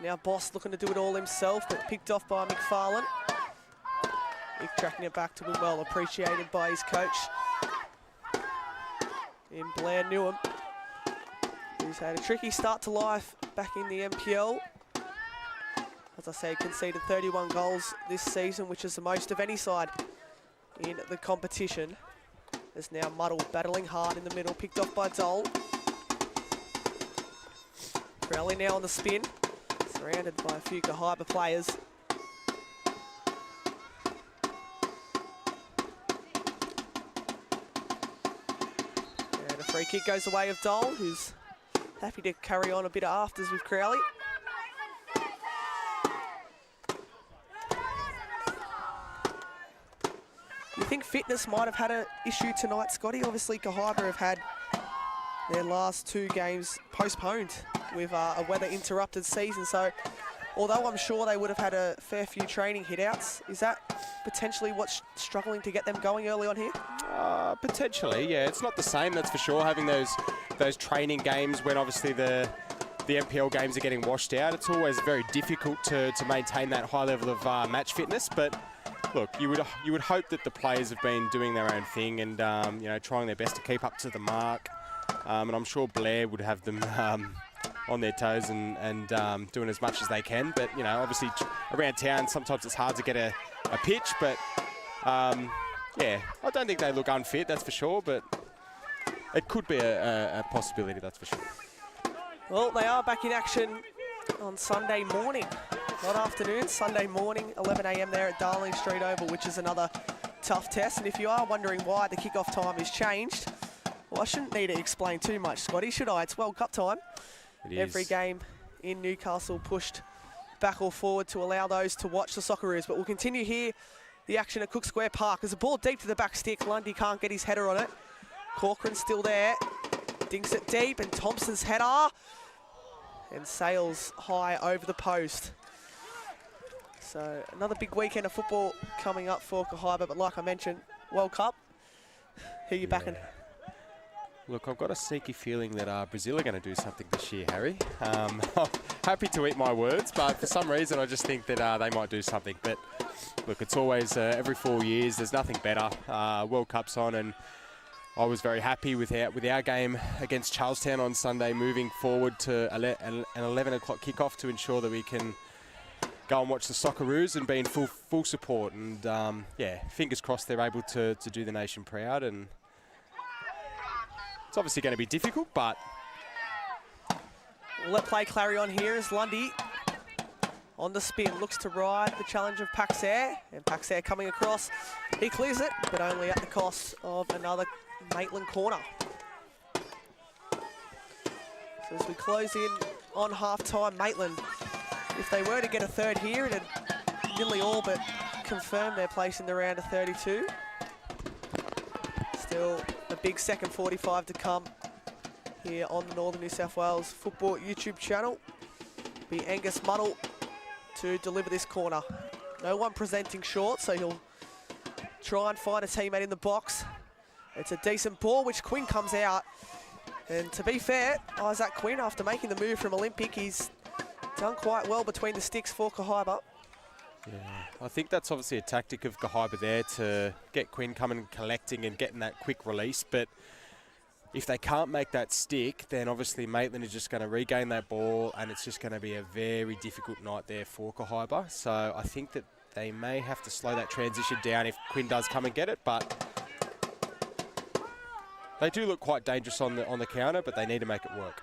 Now Boss looking to do it all himself, but picked off by McFarlane. Nick tracking it back to him well, appreciated by his coach in Blair Newham, who's had a tricky start to life back in the NPL. As I say, conceded 31 goals this season, which is the most of any side in the competition. There's now Muddle battling hard in the middle, picked off by Dole. Crowley now on the spin, surrounded by a few Kahibah players. And a free kick goes the way of Dole, who's happy to carry on a bit of afters with Crowley. You think fitness might have had an issue tonight, Scotty? Obviously, Kahibah have had their last 2 games postponed with a weather-interrupted season. So, although I'm sure they would have had a fair few training hit-outs, is that potentially what's struggling to get them going early on here? Potentially, yeah. It's not the same, that's for sure, having those training games when obviously the NPL games are getting washed out. It's always very difficult to maintain that high level of match fitness. But look, you would hope that the players have been doing their own thing and you know, trying their best to keep up to the mark. And I'm sure Blair would have them on their toes and doing as much as they can. But you know, obviously around town sometimes it's hard to get a pitch. But yeah, I don't think they look unfit, that's for sure. But it could be a possibility, that's for sure. Well, they are back in action on Sunday morning. Not afternoon, Sunday morning, 11 a.m. there at Darling Street Oval, which is another tough test. And if you are wondering why the kickoff time has changed, well, I shouldn't need to explain too much, Scotty, should I? It's World Cup time. It is. Every game in Newcastle pushed back or forward to allow those to watch the Socceroos. But we'll continue here the action at Cook Square Park. There's a ball deep to the back stick. Lundy can't get his header on it. Corcoran's still there. Dinks it deep, and Thompson's header. And sails high over the post. So another big weekend of football coming up for Kahibah, but like I mentioned, World Cup. Who are you backing? Look, I've got a sneaky feeling that Brazil are going to do something this year, Harry. I'm happy to eat my words, but for some reason I just think that they might do something. But look, it's always every 4 years, there's nothing better. World Cup's on, and I was very happy with our game against Charlestown on Sunday, moving forward to an 11 o'clock kickoff to ensure that we can go and watch the Socceroos and be in full support. And yeah, fingers crossed they're able to do the nation proud. And it's obviously going to be difficult, but we'll let play carry on here as Lundy on the spin looks to ride the challenge of Paxair, and Paxair coming across. He clears it, but only at the cost of another Maitland corner. So as we close in on half-time, Maitland, if they were to get a third here, it'd nearly all but confirmed their place in the round of 32. Still a big second 45 to come here on the Northern New South Wales Football YouTube channel. Be Angus Muddle to deliver this corner. No one presenting short, so he'll try and find a teammate in the box. It's a decent ball, which Quinn comes out. And to be fair, Isaac Quinn, after making the move from Olympic, he's done quite well between the sticks for Kahibah. Yeah, I think that's obviously a tactic of Kahibah there to get Quinn coming, collecting and getting that quick release. But if they can't make that stick, then obviously Maitland is just going to regain that ball and it's just going to be a very difficult night there for Kahibah. So I think that they may have to slow that transition down if Quinn does come and get it. But they do look quite dangerous on the counter, but they need to make it work.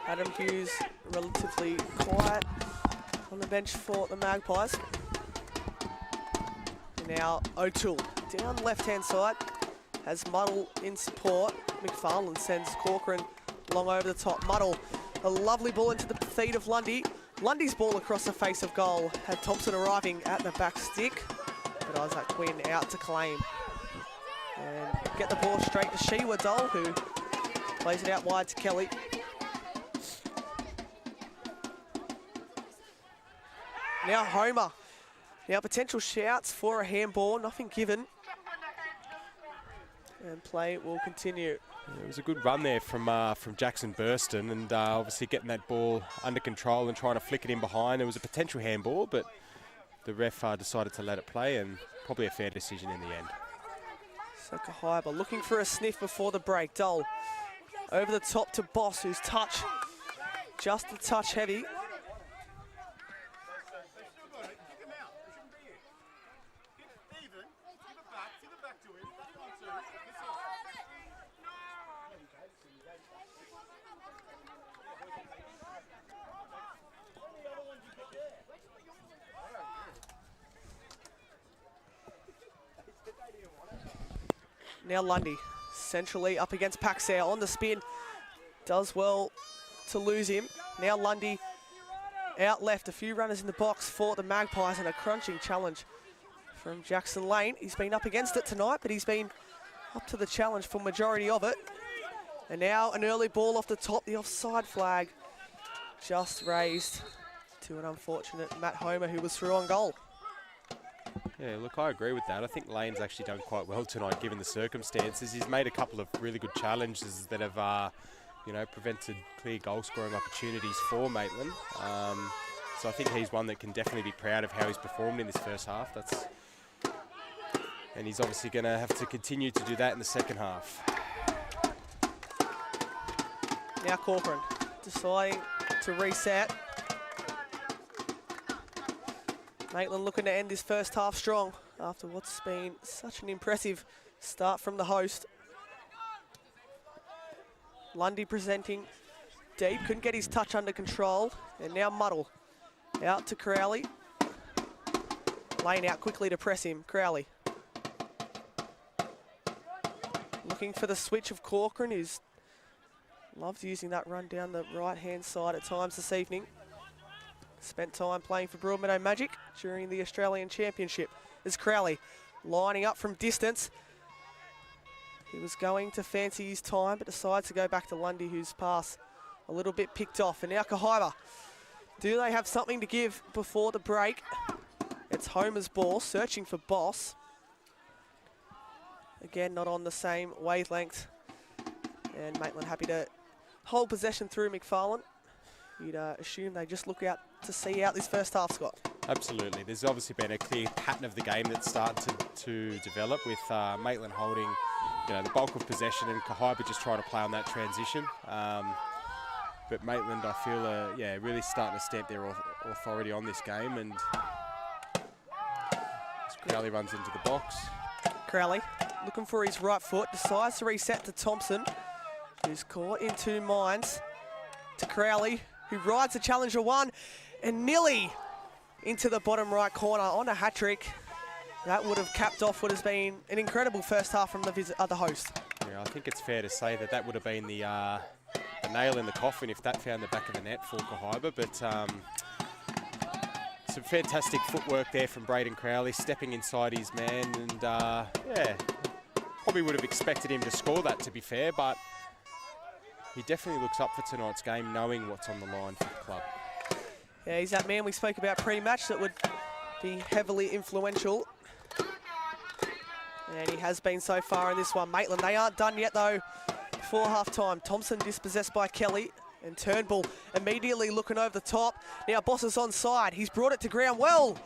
Adam Hughes relatively quiet on the bench for the Magpies. And now O'Toole down left-hand side, has Muddle in support. McFarlane sends Corcoran long over the top. Muddle, a lovely ball into the feet of Lundy. Lundy's ball across the face of goal had Thompson arriving at the back stick, but Isaac Quinn out to claim. And get the ball straight to Shewa Dole, who plays it out wide to Kelly. Now Homer. Now potential shouts for a handball, nothing given. And play will continue. Yeah, it was a good run there from Jackson Burston, and obviously getting that ball under control and trying to flick it in behind. It was a potential handball, but the ref decided to let it play, and probably a fair decision in the end. So Kahibah looking for a sniff before the break. Dole over the top to Boss, whose touch just a touch heavy. Now Lundy, centrally up against Paxair on the spin. Does well to lose him. Now Lundy out left. A few runners in the box for the Magpies and a crunching challenge from Jackson Lane. He's been up against it tonight, but he's been up to the challenge for majority of it. And now an early ball off the top. The offside flag just raised to an unfortunate Matt Homer, who was through on goal. Yeah, look, I agree with that. I think Lane's actually done quite well tonight, given the circumstances. He's made a couple of really good challenges that have, prevented clear goal-scoring opportunities for Maitland. So I think he's one that can definitely be proud of how he's performed in this first half. And he's obviously going to have to continue to do that in the second half. Now Corcoran deciding to reset. Maitland looking to end this first half strong after what's been such an impressive start from the host. Lundy presenting deep, couldn't get his touch under control. And now Muddle out to Crowley. Lane out quickly to press him, Crowley. Looking for the switch of Corcoran, who's loves using that run down the right-hand side at times this evening. Spent time playing for Broadmeadow Magic during the Australian Championship. As Crowley lining up from distance. He was going to fancy his time, but decides to go back to Lundy, whose pass a little bit picked off. And now Kahibah. Do they have something to give before the break? It's Homer's ball, searching for Boss. Again, not on the same wavelength. And Maitland happy to hold possession through McFarlane. You'd assume they just look out to see out this first half, Scott. Absolutely. There's obviously been a clear pattern of the game that's started to develop, with Maitland holding the bulk of possession and Kahibah just trying to play on that transition. But Maitland, I feel, really starting to stamp their authority on this game. And as Crowley runs into the box. Crowley looking for his right foot, decides to reset to Thompson, who's caught in two minds. To Crowley, who rides the challenger one and nearly into the bottom right corner on a hat-trick. That would have capped off what has been an incredible first half from the host. Yeah, I think it's fair to say that would have been the nail in the coffin if that found the back of the net for Kahibah. But some fantastic footwork there from Braden Crowley, stepping inside his man, and yeah, probably would have expected him to score that, to be fair, but he definitely looks up for tonight's game, knowing what's on the line for the club. Yeah, he's that man we spoke about pre-match that would be heavily influential. And he has been so far in this one. Maitland, they aren't done yet though. Before half-time, Thompson dispossessed by Kelly, and Turnbull immediately looking over the top. Now Boss is onside. He's brought it to ground well.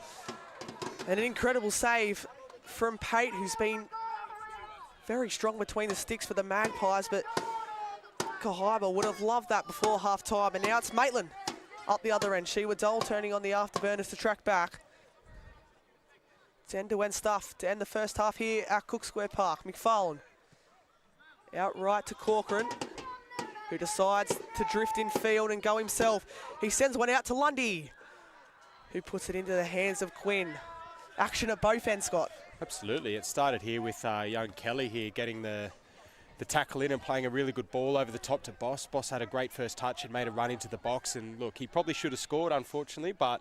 And an incredible save from Pate, who's been very strong between the sticks for the Magpies, but Kahibah would have loved that before half-time. And now it's Maitland up the other end. Shewa Dole turning on the afterburners to track back. It's end-to-end stuff to end the first half here at Cook Square Park. McFarlane out right to Corcoran, who decides to drift in field and go himself. He sends one out to Lundy, who puts it into the hands of Quinn. Action at both ends, Scott. Absolutely. It started here with young Kelly here getting the tackle in and playing a really good ball over the top to Boss. Boss had a great first touch and made a run into the box. And look, he probably should have scored, unfortunately, but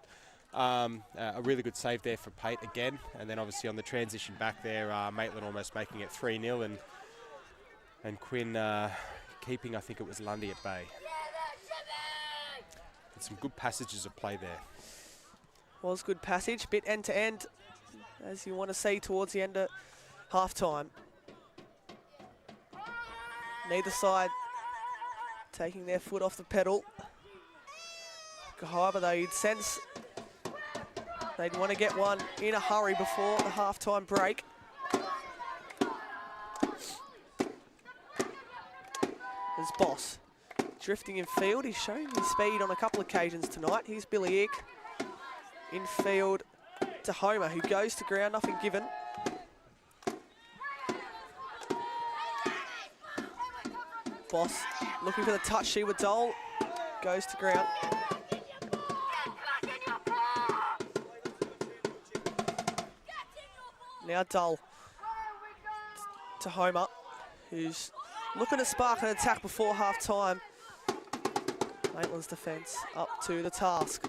a really good save there for Pate again. And then obviously on the transition back there, Maitland almost making it 3-0 and Quinn keeping, I think it was Lundy at bay. And some good passages of play there. Was good passage, bit end-to-end, as you want to see towards the end of half-time. Neither side taking their foot off the pedal. Kahibah, though, you'd sense they'd want to get one in a hurry before the half-time break. There's Boss drifting in field. He's shown his speed on a couple of occasions tonight. Here's Billy Ick in field to Homer, who goes to ground, nothing given. Boss looking for the touch. Shewa Dole goes to ground. Now Dole to Homer, who's looking to spark an attack before half-time. Maitland's defence up to the task.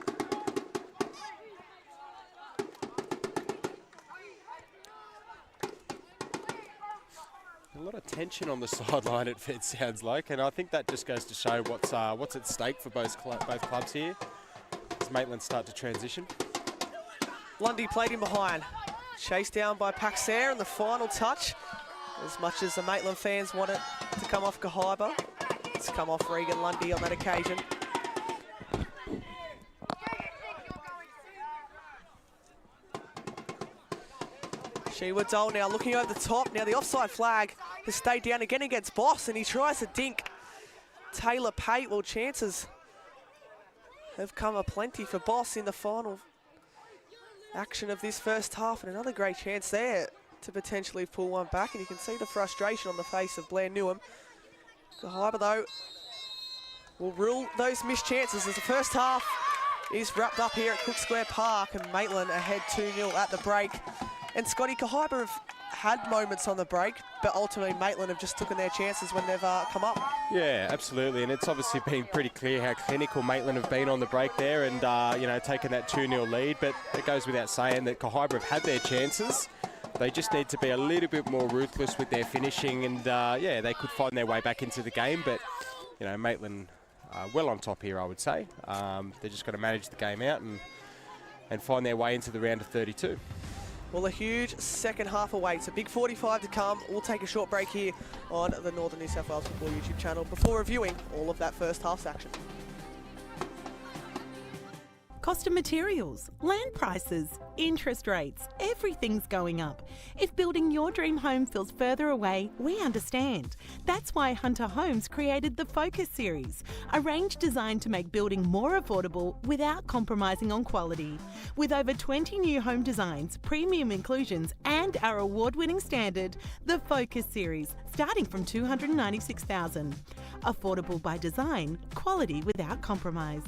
A lot of tension on the sideline, it sounds like, and I think that just goes to show what's at stake for both clubs here as Maitland start to transition. Lundy played in behind, chased down by Paxair, and the final touch, as much as the Maitland fans want it to come off Kahibah, it's come off Regan Lundy on that occasion. Shewa Dole now looking over the top. Now the offside flag has stayed down again against Boss, and he tries to dink Taylor Pate. Well, chances have come aplenty for Boss in the final action of this first half, and another great chance there to potentially pull one back, and you can see the frustration on the face of Blair Newham. Kahibah, though, will rule those missed chances as the first half is wrapped up here at Cook Square Park, and Maitland ahead 2-0 at the break. And Scotty, Kahibah have had moments on the break, but ultimately Maitland have just taken their chances when they've come up. Yeah, absolutely, and it's obviously been pretty clear how clinical Maitland have been on the break there, and you know, taken that 2-0 lead. But it goes without saying that Kahibah have had their chances. They just need to be a little bit more ruthless with their finishing, and yeah, they could find their way back into the game. But you know, Maitland well on top here, I would say. They're just got to manage the game out and find their way into the round of 32. Well, a huge second half awaits. A big 45 to come. We'll take a short break here on the Northern New South Wales Football YouTube channel before reviewing all of that first half's action. Cost of materials, land prices, interest rates, everything's going up. If building your dream home feels further away, we understand. That's why Hunter Homes created the Focus series, a range designed to make building more affordable without compromising on quality. With over 20 new home designs, premium inclusions and our award-winning standard, the Focus series, starting from $296,000. Affordable by design, quality without compromise.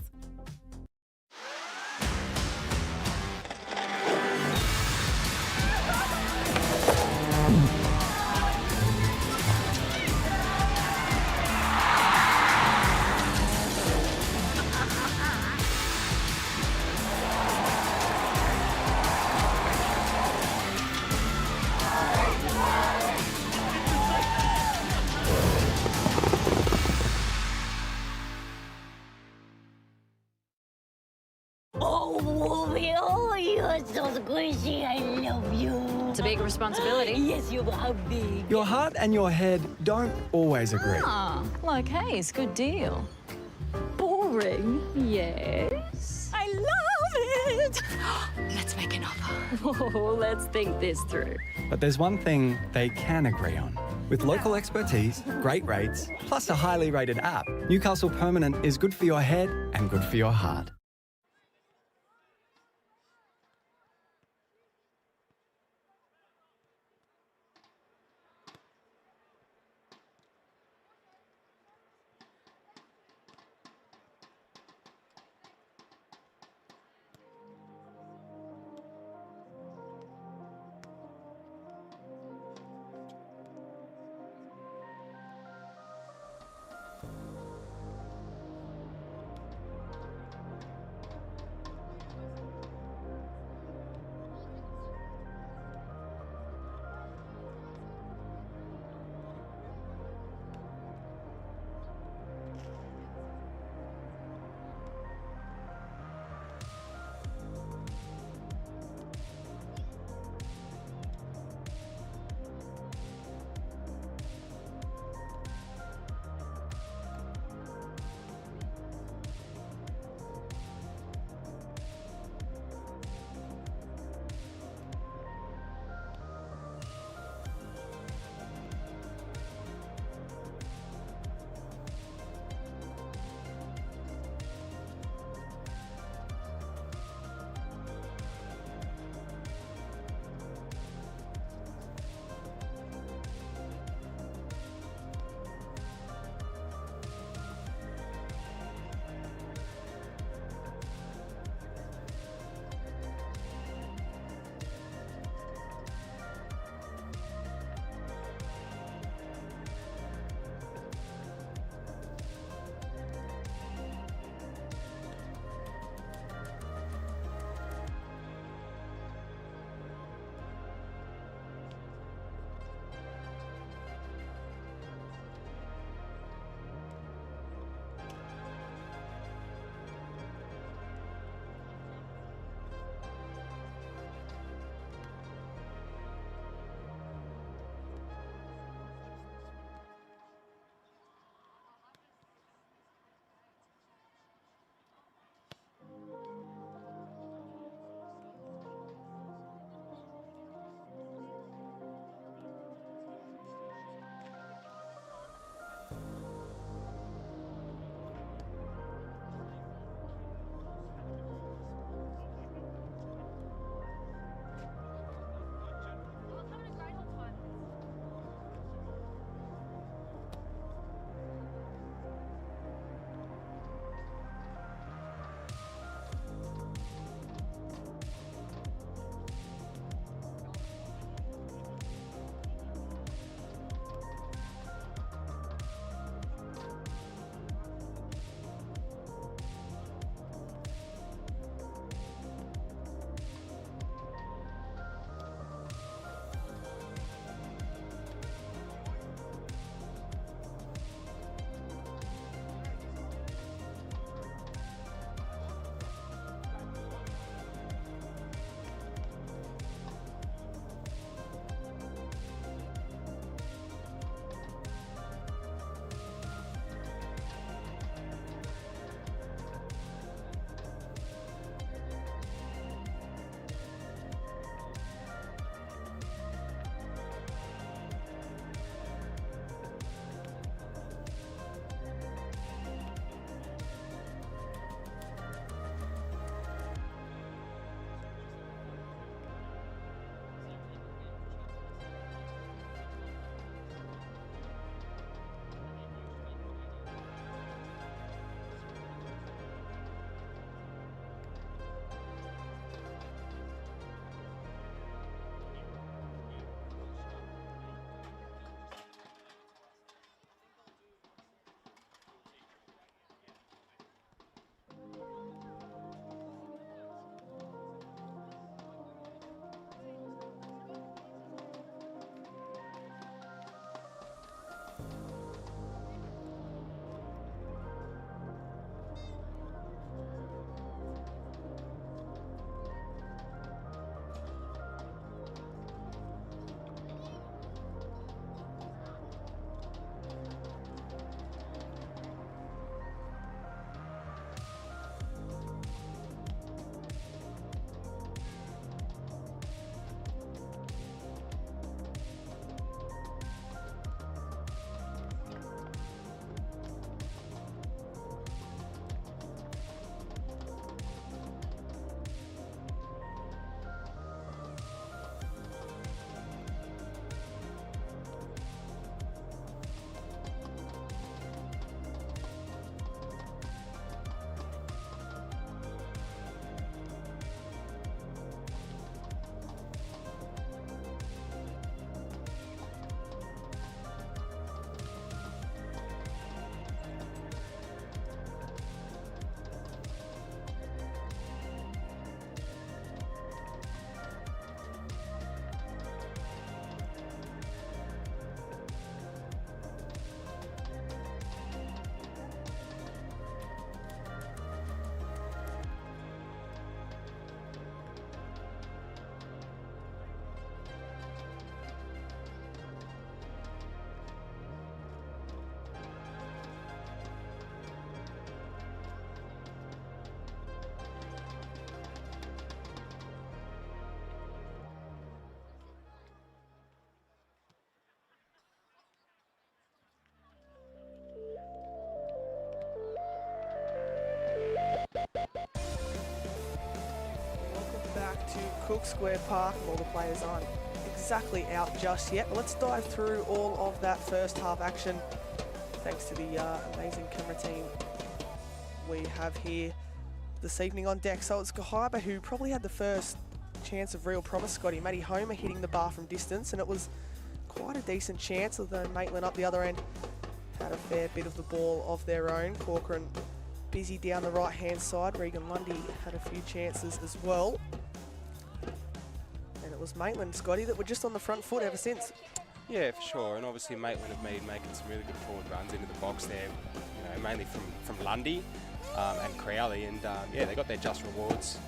Gigi, I love you. It's a big responsibility. Yes, you are big. Your heart and your head don't always agree. Ah, like Hayes, good deal. Boring, yes. I love it. Let's make an offer. Oh, let's think this through. But there's one thing they can agree on. With local expertise, great rates, plus a highly rated app, Newcastle Permanent is good for your head and good for your heart. Cook Square Park, and all the players aren't exactly out just yet. But let's dive through all of that first half action, thanks to the amazing camera team we have here this evening on deck. So it's Kahibah who probably had the first chance of real promise, Scotty. Matty Homer hitting the bar from distance, and it was quite a decent chance, although Maitland up the other end had a fair bit of the ball of their own. Corcoran busy down the right-hand side. Regan Lundy had a few chances as well. And it was Maitland, Scotty, that were just on the front foot ever since. Yeah, for sure. And obviously Maitland have been making some really good forward runs into the box there, you know, mainly from Lundy and Crowley. And yeah, they got their just rewards,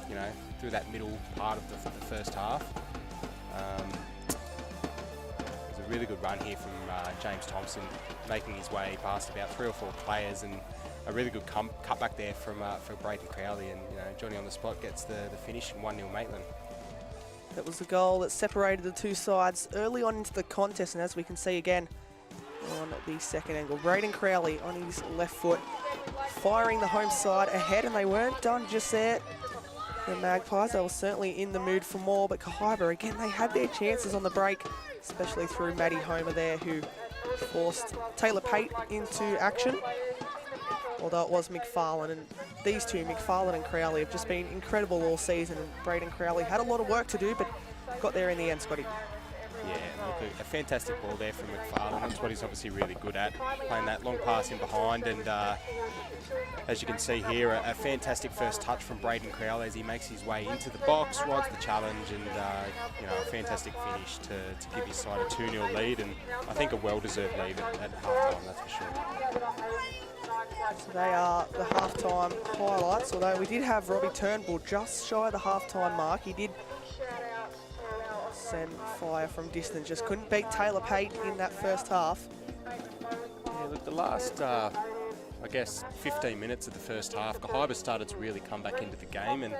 you know, through that middle part of the first half. It was a really good run here from James Thompson, making his way past about 3 or 4 players, and a really good cutback there from for Braden Crowley, and you know, Johnny on the spot gets the finish and 1-0 Maitland. That was the goal that separated the two sides early on into the contest, and as we can see again on the second angle, Braden Crowley on his left foot, firing the home side ahead, and they weren't done just there. The Magpies, they were certainly in the mood for more, but Kahibah, again, they had their chances on the break, especially through Matty Homer there, who forced Taylor Pate into action. Although it was McFarlane, and these two, McFarlane and Crowley, have just been incredible all season, and Braden Crowley had a lot of work to do, but got there in the end, Scotty. Yeah, look, a fantastic ball there from McFarlane. That's what he's obviously really good at, playing that long pass in behind, and as you can see here, a fantastic first touch from Braden Crowley as he makes his way into the box, rides the challenge, and you know, a fantastic finish to give his side a 2-0 lead, and I think a well-deserved lead at half-time, that's for sure. So they are the half-time highlights, although we did have Robbie Turnbull just shy of the half-time mark. He did send fire from distance, just couldn't beat Taylor Pate in that first half. Yeah, look, the last, I guess, 15 minutes of the first half, Kahibah started to really come back into the game and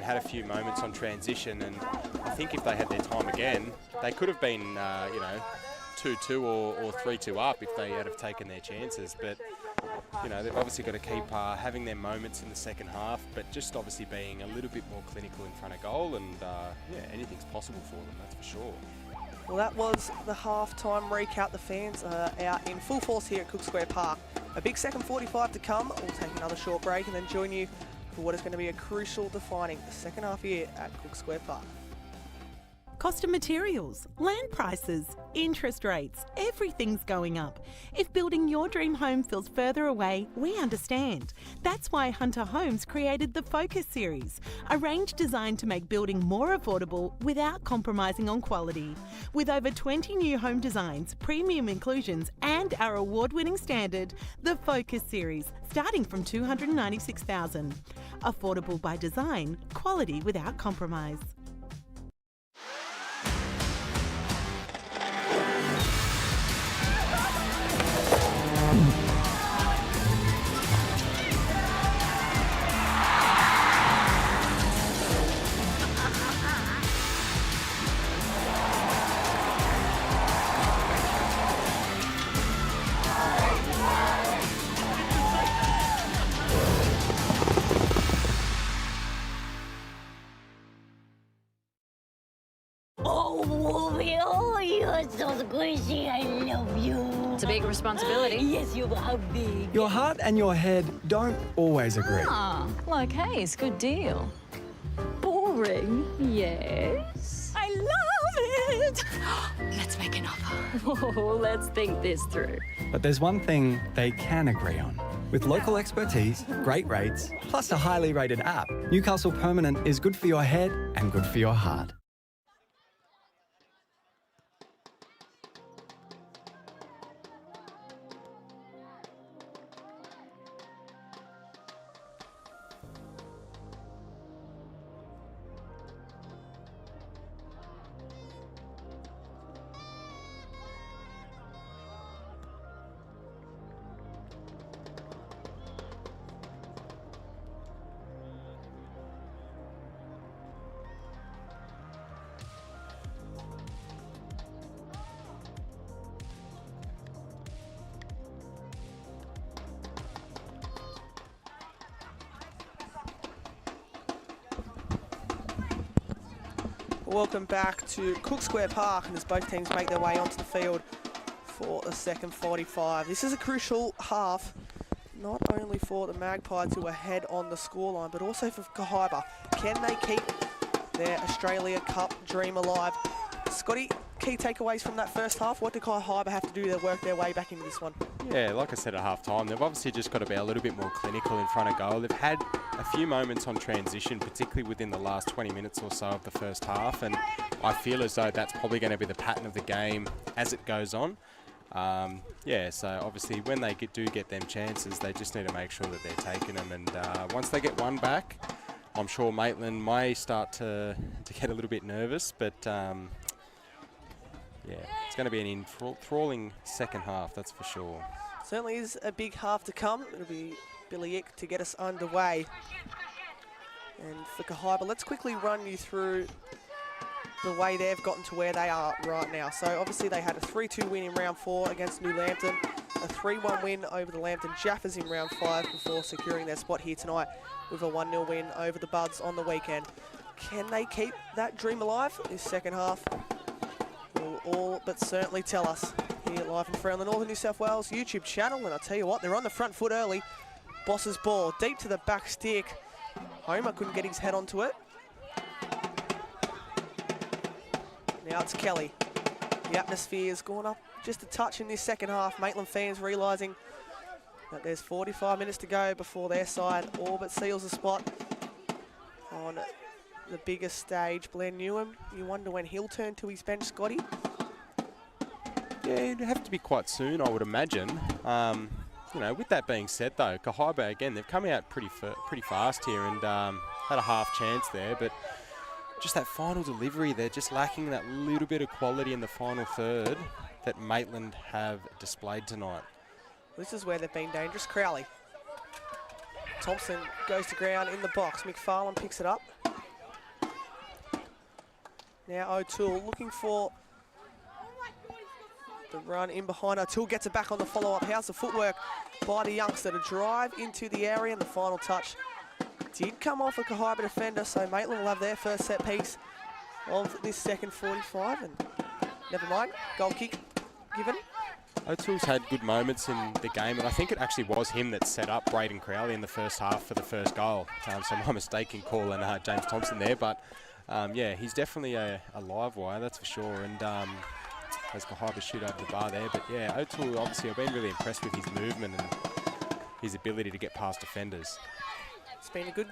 had a few moments on transition, and I think if they had their time again, they could have been, you know, 2-2 or 3-2 up if they had have taken their chances, but you know, they've obviously got to keep having their moments in the second half, but just obviously being a little bit more clinical in front of goal, and yeah, anything's possible for them, that's for sure. Well, that was the half-time recap. The fans are out in full force here at Cook Square Park. A big second 45 to come. We'll take another short break and then join you for what is going to be a crucial defining the second half here at Cook Square Park. Cost of materials, land prices, interest rates, everything's going up. If building your dream home feels further away, we understand. That's why Hunter Homes created the Focus series, a range designed to make building more affordable without compromising on quality. With over 20 new home designs, premium inclusions, and our award-winning standard, the Focus series, starting from $296,000. Affordable by design, quality without compromise. Oh, you're so squishy. I love you. It's a big responsibility. Yes, you are big. Your heart and your head don't always agree. Ah, like, hey, it's a good deal. Boring, yes. I love it. Let's make an offer. Oh, let's think this through. But there's one thing they can agree on. With local expertise, great rates, plus a highly rated app, Newcastle Permanent is good for your head and good for your heart. Welcome back to Cook Square Park, and as both teams make their way onto the field for the second 45. This is a crucial half, not only for the Magpies who are ahead on the scoreline, but also for Kahibah. Can they keep their Australia Cup dream alive? Scotty, key takeaways from that first half. What do Kahibah have to do to work their way back into this one? Yeah, like I said at half-time, they've obviously just got to be a little bit more clinical in front of goal. They've had a few moments on transition, particularly within the last 20 minutes or so of the first half, and I feel as though that's probably going to be the pattern of the game as it goes on. Yeah, so obviously when they do get them chances, they just need to make sure that they're taking them, and once they get one back, I'm sure Maitland may start to get a little bit nervous, but yeah, it's going to be an enthralling second half, that's for sure. Certainly is a big half to come. It'll be Billy Ick to get us underway. And for Kahibah, let's quickly run you through the way they've gotten to where they are right now. So obviously they had a 3-2 win in round 4 against New Lambton, a 3-1 win over the Lambton Jaffers in round 5 before securing their spot here tonight with a 1-0 win over the Buds on the weekend. Can they keep that dream alive? This second half will all but certainly tell us here live and free on the Northern New South Wales YouTube channel. And I'll tell you what, they're on the front foot early. Boss's ball deep to the back stick. Homer couldn't get his head onto it. Now it's Kelly. The atmosphere has gone up just a touch in this second half. Maitland fans realising that there's 45 minutes to go before their side all but seals a spot on the biggest stage. Blair Newham, you wonder when he'll turn to his bench, Scotty? Yeah, it'd have to be quite soon, I would imagine. You know, with that being said, though, Kahibah, again, they've come out pretty fast here and had a half chance there, but just that final delivery, they're just lacking that little bit of quality in the final third that Maitland have displayed tonight. This is where they've been dangerous. Crowley. Thompson goes to ground in the box. McFarlane picks it up. Now O'Toole looking for the run in behind. O'Toole gets it back on the follow-up. How's the footwork by the youngster to drive into the area, and the final touch did come off a Kahibah defender, so Maitland will have their first set piece of this second 45, and never mind, goal kick given. O'Toole's had good moments in the game, and I think it actually was him that set up Braden Crowley in the first half for the first goal. So my mistake in calling James Thompson there, but yeah, he's definitely a live wire, that's for sure, and as Kahibah shoot over the bar there. But yeah, O'Toole, obviously I've been really impressed with his movement and his ability to get past defenders. It's been a good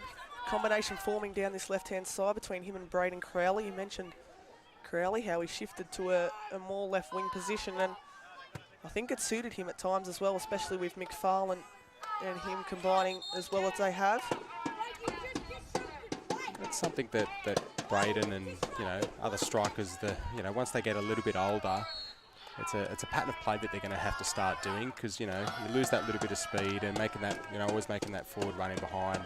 combination forming down this left-hand side between him and Braden Crowley. You mentioned Crowley, how he shifted to a more left-wing position, and I think it suited him at times as well, especially with McFarlane and him combining as well as they have. That's something that Braden and, you know, other strikers, once they get a little bit older, it's a pattern of play that they're going to have to start doing, because, you know, you lose that little bit of speed, and making that, always making that forward running behind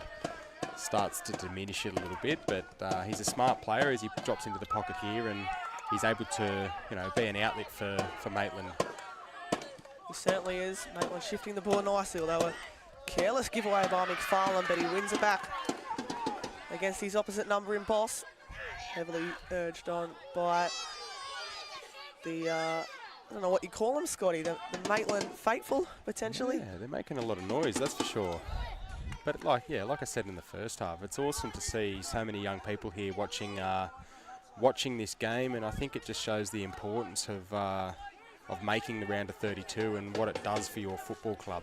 starts to diminish it a little bit. But he's a smart player as he drops into the pocket here, and he's able to, be an outlet for Maitland. He certainly is. Maitland shifting the ball nicely, although a careless giveaway by McFarlane, but he wins it back against his opposite number in Boss. Heavily urged on by the, I don't know what you call them, Scotty, the Maitland faithful, potentially. Yeah, they're making a lot of noise, that's for sure. But like I said in the first half, it's awesome to see so many young people here watching this game, and I think it just shows the importance of making the round of 32 and what it does for your football club.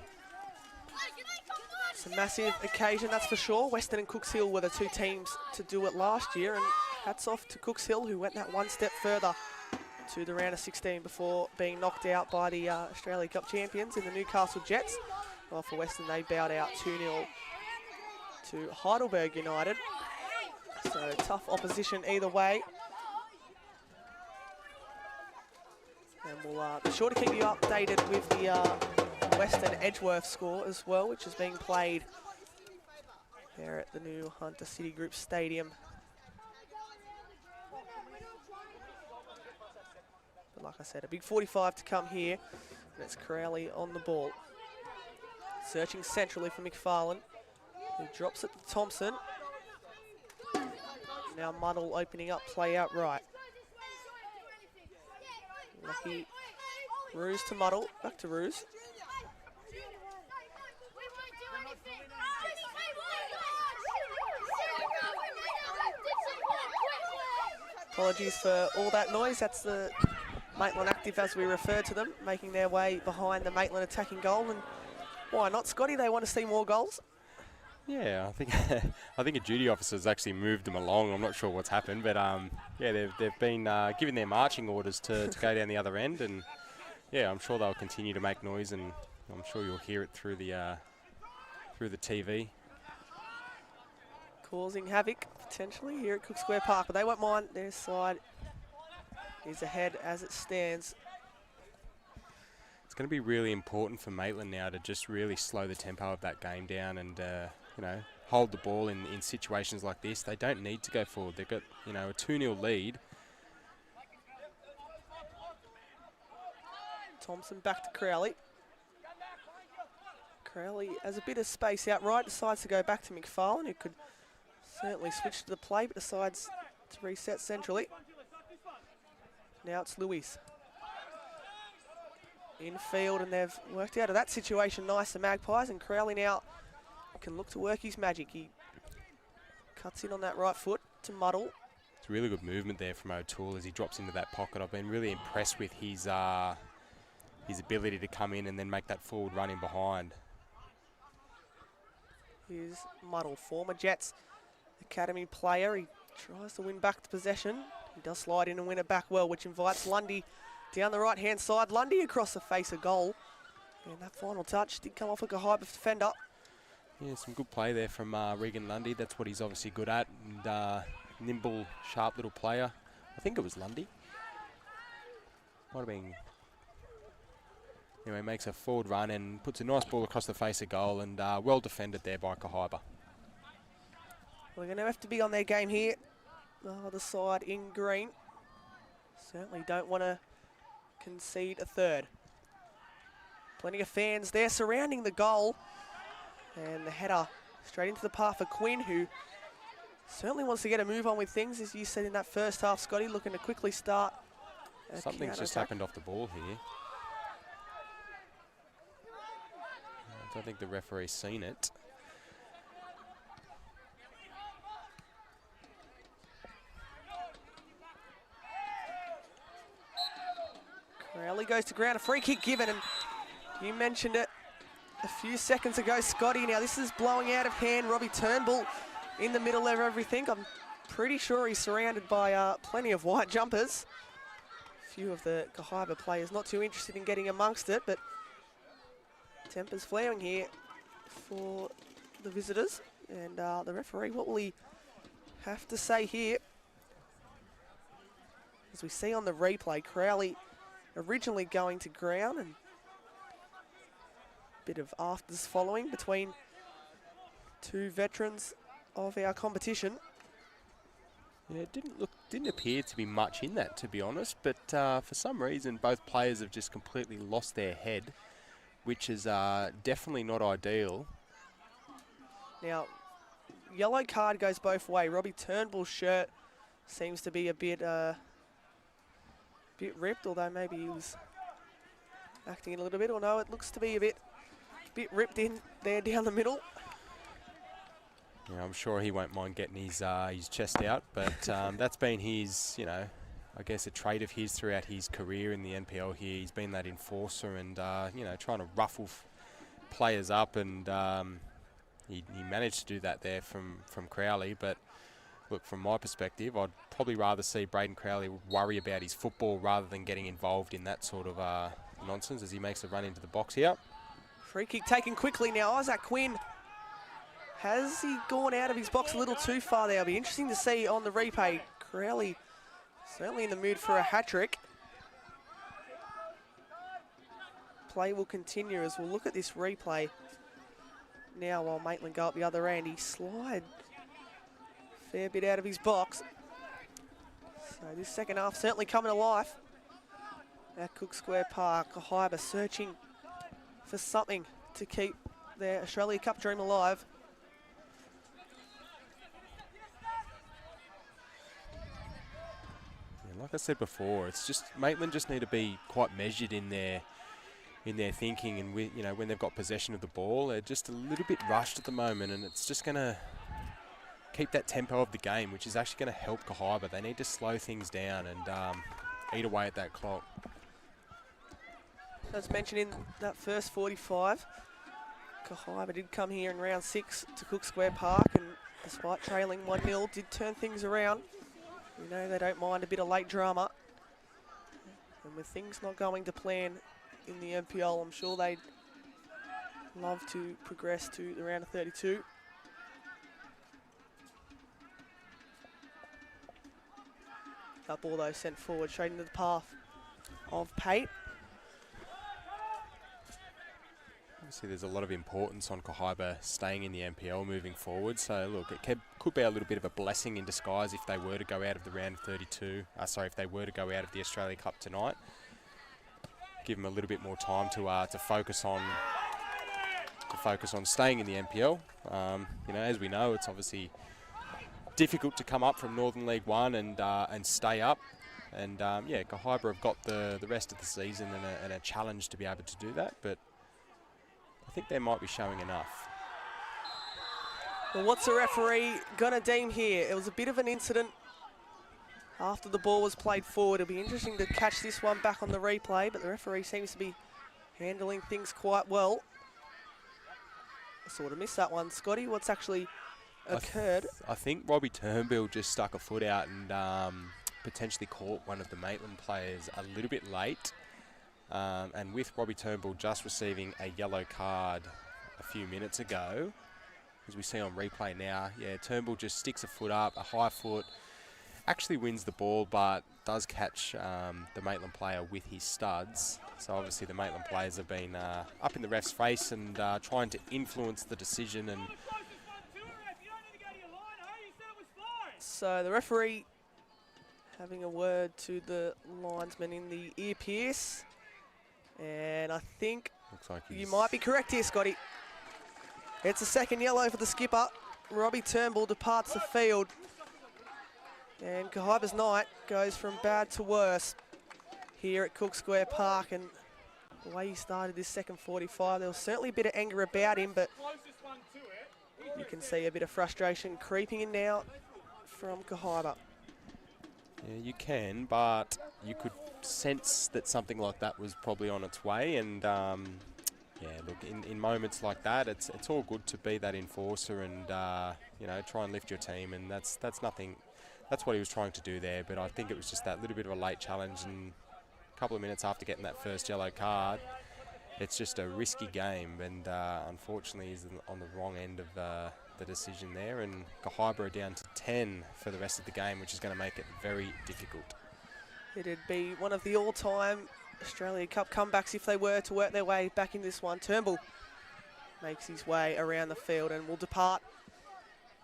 It's a massive occasion, that's for sure. Western and Cooks Hill were the two teams to do it last year, and hats off to Cooks Hill, who went that one step further to the round of 16 before being knocked out by the Australia Cup champions in the Newcastle Jets. Well, for Western, they bowed out 2-0 to Heidelberg United. So tough opposition either way. And we'll be sure to keep you updated with the Western Edgeworth score as well, which is being played there at the new Hunter City Group Stadium. But like I said, a big 45 to come here, and it's Crowley on the ball. Searching centrally for McFarlane, who drops it to Thompson. Now Muddle opening up play out right. Lucky Ruse to Muddle. Back to Ruse. Apologies for all that noise. That's the Maitland active, as we refer to them, making their way behind the Maitland attacking goal. And why not, Scotty? They want to see more goals. Yeah, I think a duty officer's actually moved them along. I'm not sure what's happened, but yeah, they've been given their marching orders to go down the other end, and yeah, I'm sure they'll continue to make noise, and I'm sure you'll hear it through the TV. Causing havoc potentially here at Cook Square Park, but they won't mind. Their side is ahead as it stands. It's going to be really important for Maitland now to just really slow the tempo of that game down and you know, hold the ball in situations like this. They don't need to go forward. They've got, you know, a 2-0 lead. Thompson back to Crowley. Crowley has a bit of space out right, decides to go back to McFarlane, who could certainly switch to the play, but decides to reset centrally. Now it's Lewis. Infield, and they've worked out of that situation nice, the Magpies, and Crowley now can look to work his magic. He cuts in on that right foot to Muddle. It's really good movement there from O'Toole as he drops into that pocket. I've been really impressed with his ability to come in and then make that forward run in behind. Here's Muddle, former Jets academy player. He tries to win back the possession. He does slide in and win it back well, which invites Lundy down the right-hand side. Lundy across the face of goal. And that final touch did come off a Kahibah defender. Yeah, some good play there from Regan Lundy. That's what he's obviously good at. And nimble, sharp little player. I think it was Lundy. Might have been. Anyway, makes a forward run and puts a nice ball across the face of goal, and well defended there by Kahibah. We're going to have to be on their game here. The other side in green. Certainly don't want to concede a third. Plenty of fans there surrounding the goal. And the header straight into the path for Quinn, who certainly wants to get a move on with things, as you said in that first half, Scotty, looking to quickly start. Something's just happened off the ball here. I don't think the referee's seen it. Crowley goes to ground, a free kick given, and you mentioned it a few seconds ago, Scotty. Now this is blowing out of hand. Robbie Turnbull in the middle of everything. I'm pretty sure he's surrounded by plenty of white jumpers. A few of the Kahibah players not too interested in getting amongst it, but tempers flaring here for the visitors. And the referee, what will he have to say here? As we see on the replay, Crowley originally going to ground, and bit of afters following between two veterans of our competition. Yeah, it didn't appear to be much in that, to be honest, but for some reason both players have just completely lost their head, which is definitely not ideal. Now, yellow card goes both ways. Robbie Turnbull's shirt seems to be a bit ripped, although maybe he was acting in a little bit, or no, it looks to be a bit ripped in there down the middle. Yeah, I'm sure he won't mind getting his chest out, but that's been his, you know, I guess a trait of his throughout his career in the NPL here. He's been that enforcer and, you know, trying to ruffle players up, and he managed to do that there from Crowley. But look, from my perspective, I'd probably rather see Braden Crowley worry about his football rather than getting involved in that sort of nonsense as he makes a run into the box here. Free kick taken quickly now. Isaac Quinn, has he gone out of his box a little too far there? It'll be interesting to see on the replay. Crowley certainly in the mood for a hat-trick. Play will continue as we'll look at this replay now while Maitland go up the other end. He slide a fair bit out of his box. So this second half certainly coming to life at Cook Square Park. Kahibah searching for something to keep their Australia Cup dream alive. like I said before, it's just Maitland just need to be quite measured in their thinking, and when they've got possession of the ball, they're just a little bit rushed at the moment, and it's just going to keep that tempo of the game, which is actually going to help Kahibah. They need to slow things down and eat away at that clock. As mentioned in that first 45, Kahibah did come here in round 6 to Cook Square Park, and despite trailing 1-0, did turn things around. We know they don't mind a bit of late drama. And with things not going to plan in the NPL, I'm sure they'd love to progress to the round of 32. That ball, though, sent forward straight into the path of Pate. Obviously, there's a lot of importance on Kahibah staying in the NPL moving forward. So, look, it could be a little bit of a blessing in disguise if they were to go out of the round of 32. If they were to go out of the Australia Cup tonight. Give them a little bit more time to focus on staying in the NPL. As we know, it's obviously difficult to come up from Northern League 1 and stay up. And Kahibah have got the rest of the season and a challenge to be able to do that. But I think they might be showing enough. Well, what's the referee going to deem here? It was a bit of an incident after the ball was played forward. It'll be interesting to catch this one back on the replay, but the referee seems to be handling things quite well. I sort of missed that one. Scotty, what's actually occurred? I think Robbie Turnbull just stuck a foot out and potentially caught one of the Maitland players a little bit late. And with Robbie Turnbull just receiving a yellow card a few minutes ago, as we see on replay now, Turnbull just sticks a foot up, a high foot, actually wins the ball, but does catch the Maitland player with his studs. So obviously the Maitland players have been up in the ref's face and trying to influence the decision. And so the referee having a word to the linesman in the earpiece. And I think looks like you might be correct here, Scotty. It's a second yellow for the skipper. Robbie Turnbull departs the field. And Kahibah's night goes from bad to worse here at Cook Square Park. And the way he started this second 45, there was certainly a bit of anger about him, but you can see a bit of frustration creeping in now from Kahibah. Yeah, you can, but you could sense that something like that was probably on its way. And look, in moments like that, it's all good to be that enforcer and try and lift your team. And that's nothing. That's what he was trying to do there. But I think it was just that little bit of a late challenge, and a couple of minutes after getting that first yellow card, it's just a risky game. And unfortunately, he's on the wrong end of the decision there. And Kahibah are down to 10 for the rest of the game, which is going to make it very difficult. It'd be one of the all-time Australia Cup comebacks if they were to work their way back in this one. Turnbull makes his way around the field and will depart,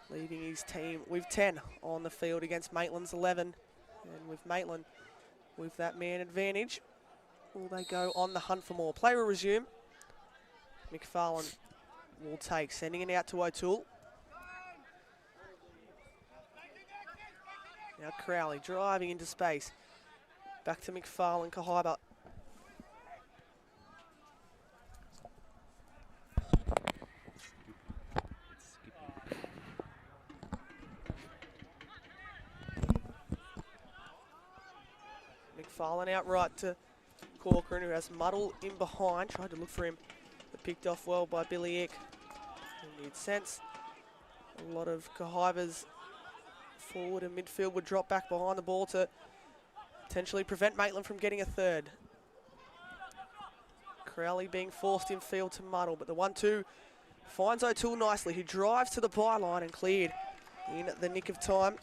leaving his team with 10 on the field against Maitland's 11. And with Maitland with that man advantage, will they go on the hunt for more? Play will resume. McFarlane will take, sending it out to O'Toole. Now Crowley driving into space. Back to McFarlane, Kahibah. McFarlane out right to Corcoran, who has Muddle in behind. Tried to look for him, but picked off well by Billy Eck. And you'd sense a lot of Kahibah's forward and midfield would drop back behind the ball to potentially prevent Maitland from getting a third. Crowley being forced in field to Muddle, but the 1-2 finds O'Toole nicely, who drives to the byline and cleared in the nick of time.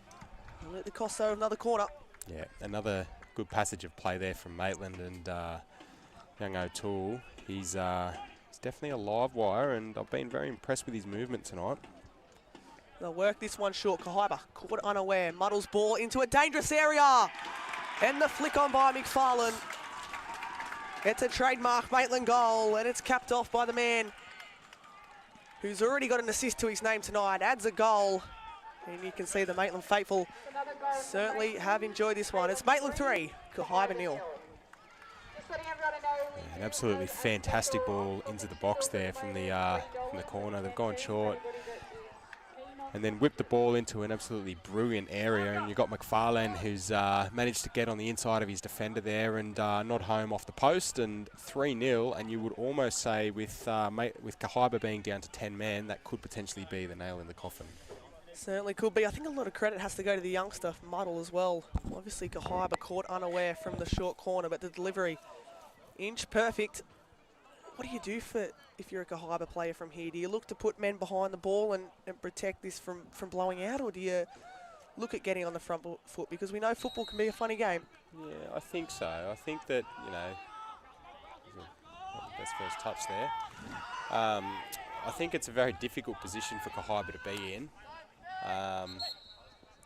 And at the cost though of another corner. Yeah, another good passage of play there from Maitland, and young O'Toole. He's definitely a live wire, and I've been very impressed with his movement tonight. They'll work this one short. Kahibah caught unaware. Muddle's ball into a dangerous area. And the flick on by McFarlane. It's a trademark Maitland goal, and it's capped off by the man who's already got an assist to his name tonight. Adds a goal And you can see the Maitland faithful certainly have enjoyed this one. It's Maitland 3, Kahibah 0. An absolutely fantastic ball into the box there from the corner. They've gone short and then whipped the ball into an absolutely brilliant area. And you've got McFarlane, who's managed to get on the inside of his defender there and not home off the post. And 3-0. And you would almost say with Kahibah being down to 10 men, that could potentially be the nail in the coffin. Certainly could be. I think a lot of credit has to go to the youngster, Muddle, as well. Obviously, Kahibah caught unaware from the short corner, but the delivery, inch perfect. What do you do if you're a Kahibah player from here? Do you look to put men behind the ball and protect this from blowing out, or do you look at getting on the front foot? Because we know football can be a funny game. Yeah, I think so. I think that, you know, not the best first touch there. I think it's a very difficult position for Kahibah to be in.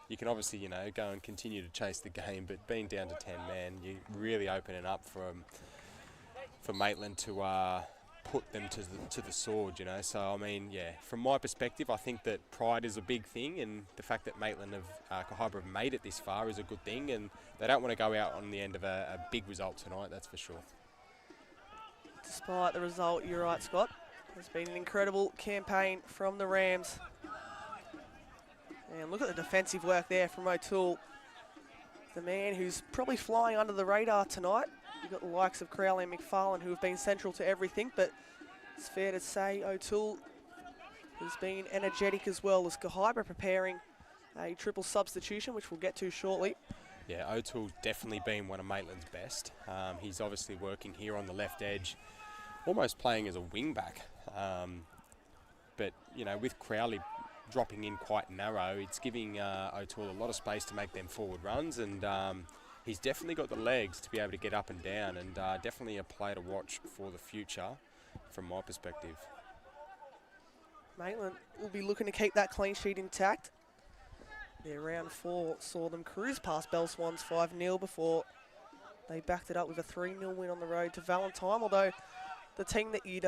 You can obviously, you know, go and continue to chase the game, but being down to 10 men, you really open it up for Maitland to put them to the sword, you know. So, I mean, yeah, from my perspective, I think that pride is a big thing, and the fact that Maitland Kahibah have made it this far is a good thing, and they don't want to go out on the end of a big result tonight, that's for sure. Despite the result, you're right, Scott. It's been an incredible campaign from the Rams. And look at the defensive work there from O'Toole. The man who's probably flying under the radar tonight. You've got the likes of Crowley and McFarlane who have been central to everything, but it's fair to say O'Toole has been energetic as well, as Kahibah preparing a triple substitution, which we'll get to shortly. Yeah, O'Toole's definitely been one of Maitland's best. He's obviously working here on the left edge, almost playing as a wing back. But, you know, with Crowley dropping in quite narrow, it's giving O'Toole a lot of space to make them forward runs, and he's definitely got the legs to be able to get up and down, and definitely a player to watch for the future from my perspective. Maitland will be looking to keep that clean sheet intact. Their round 4 saw them cruise past Bell Swans 5-0 before they backed it up with a 3-0 win on the road to Valentine, although the team that you'd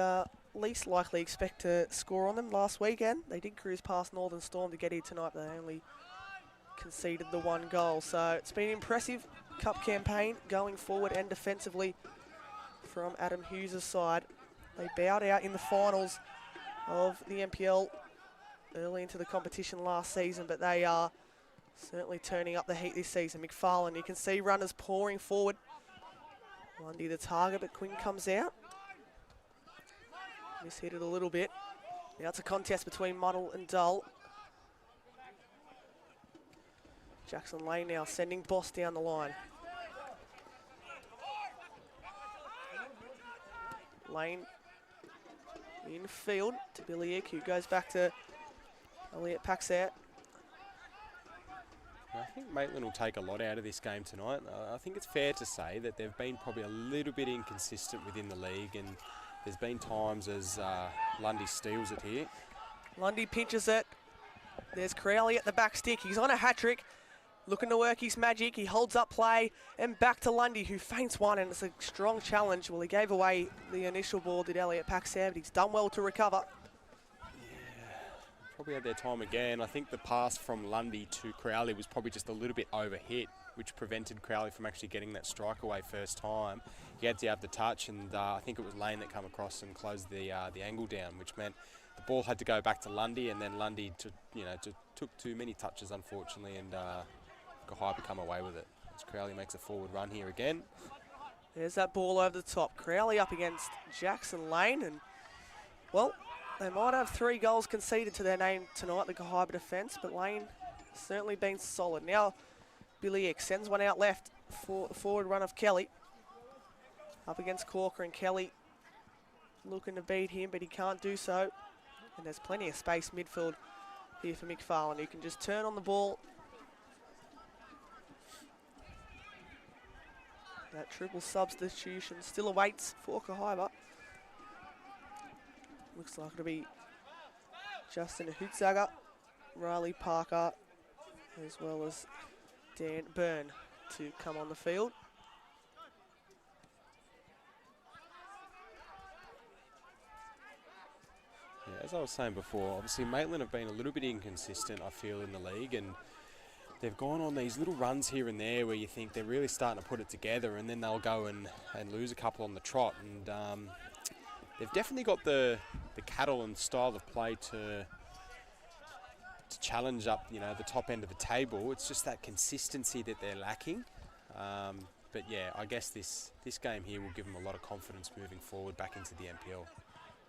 least likely expect to score on them last weekend, they did cruise past Northern Storm to get here tonight, but they only conceded the 1 goal. So it's been an impressive cup campaign going forward and defensively from Adam Hughes' side. They bowed out in the finals of the NPL early into the competition last season, but they are certainly turning up the heat this season. McFarlane, you can see runners pouring forward. Lundy the target, but Quinn comes out. Mishit it a little bit. Now it's a contest between Muddle and Dull. Jackson Lane now sending Boss down the line. Lane in field to Billy Ick, who goes back to Elliot Paxat. I think Maitland will take a lot out of this game tonight. I think it's fair to say that they've been probably a little bit inconsistent within the league, and there's been times as Lundy steals it here. Lundy pinches it. There's Crowley at the back stick. He's on a hat-trick, looking to work his magic. He holds up play, and back to Lundy, who feints one, and it's a strong challenge. Well, he gave away the initial ball, did Elliot Paxam, but he's done well to recover. Probably had their time again. I think the pass from Lundy to Crowley was probably just a little bit overhit, which prevented Crowley from actually getting that strike away first time. He had to have the touch, and I think it was Lane that come across and closed the angle down, which meant the ball had to go back to Lundy, and then Lundy took too many touches, unfortunately, and Kahibah come away with it. As Crowley makes a forward run here again. There's that ball over the top. Crowley up against Jackson Lane, and, well, they might have 3 goals conceded to their name tonight, the Kahibah defence, but Lane has certainly been solid. Now, Billy X sends one out left for the forward run of Kelly. Up against Corker, and Kelly looking to beat him, but he can't do so. And there's plenty of space midfield here for McFarlane, who can just turn on the ball. That triple substitution still awaits for Kahibah. Looks like it'll be Justin Hootsager, Riley Parker, as well as Dan Byrne to come on the field. Yeah, as I was saying before, obviously Maitland have been a little bit inconsistent, I feel, in the league, and they've gone on these little runs here and there where you think they're really starting to put it together, and then they'll go and lose a couple on the trot. And they've definitely got the cattle and style of play to challenge up, you know, the top end of the table. It's just that consistency that they're lacking. But yeah, I guess this game here will give them a lot of confidence moving forward back into the NPL.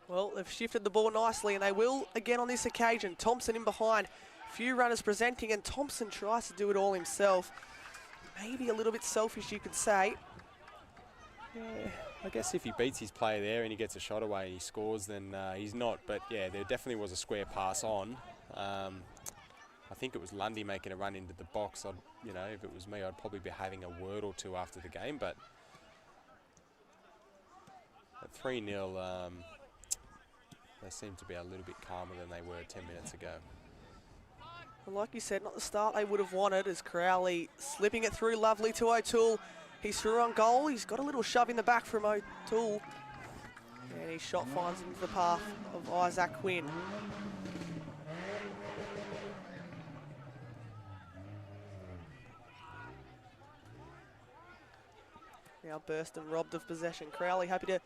Well, they've shifted the ball nicely, and they will again on this occasion. Thompson in behind. Few runners presenting, and Thompson tries to do it all himself. Maybe a little bit selfish, you could say. Yeah, I guess if he beats his player there and he gets a shot away and he scores, then he's not. But yeah, there definitely was a square pass on. I think it was Lundy making a run into the box. You know, if it was me, I'd probably be having a word or two after the game. But at 3-0, they seem to be a little bit calmer than they were 10 minutes ago. And like you said, not the start they would have wanted, as Crowley slipping it through lovely to O'Toole. He's through on goal. He's got a little shove in the back from O'Toole. And his shot finds into the path of Isaac Quinn. Now Burston robbed of possession. Crowley happy to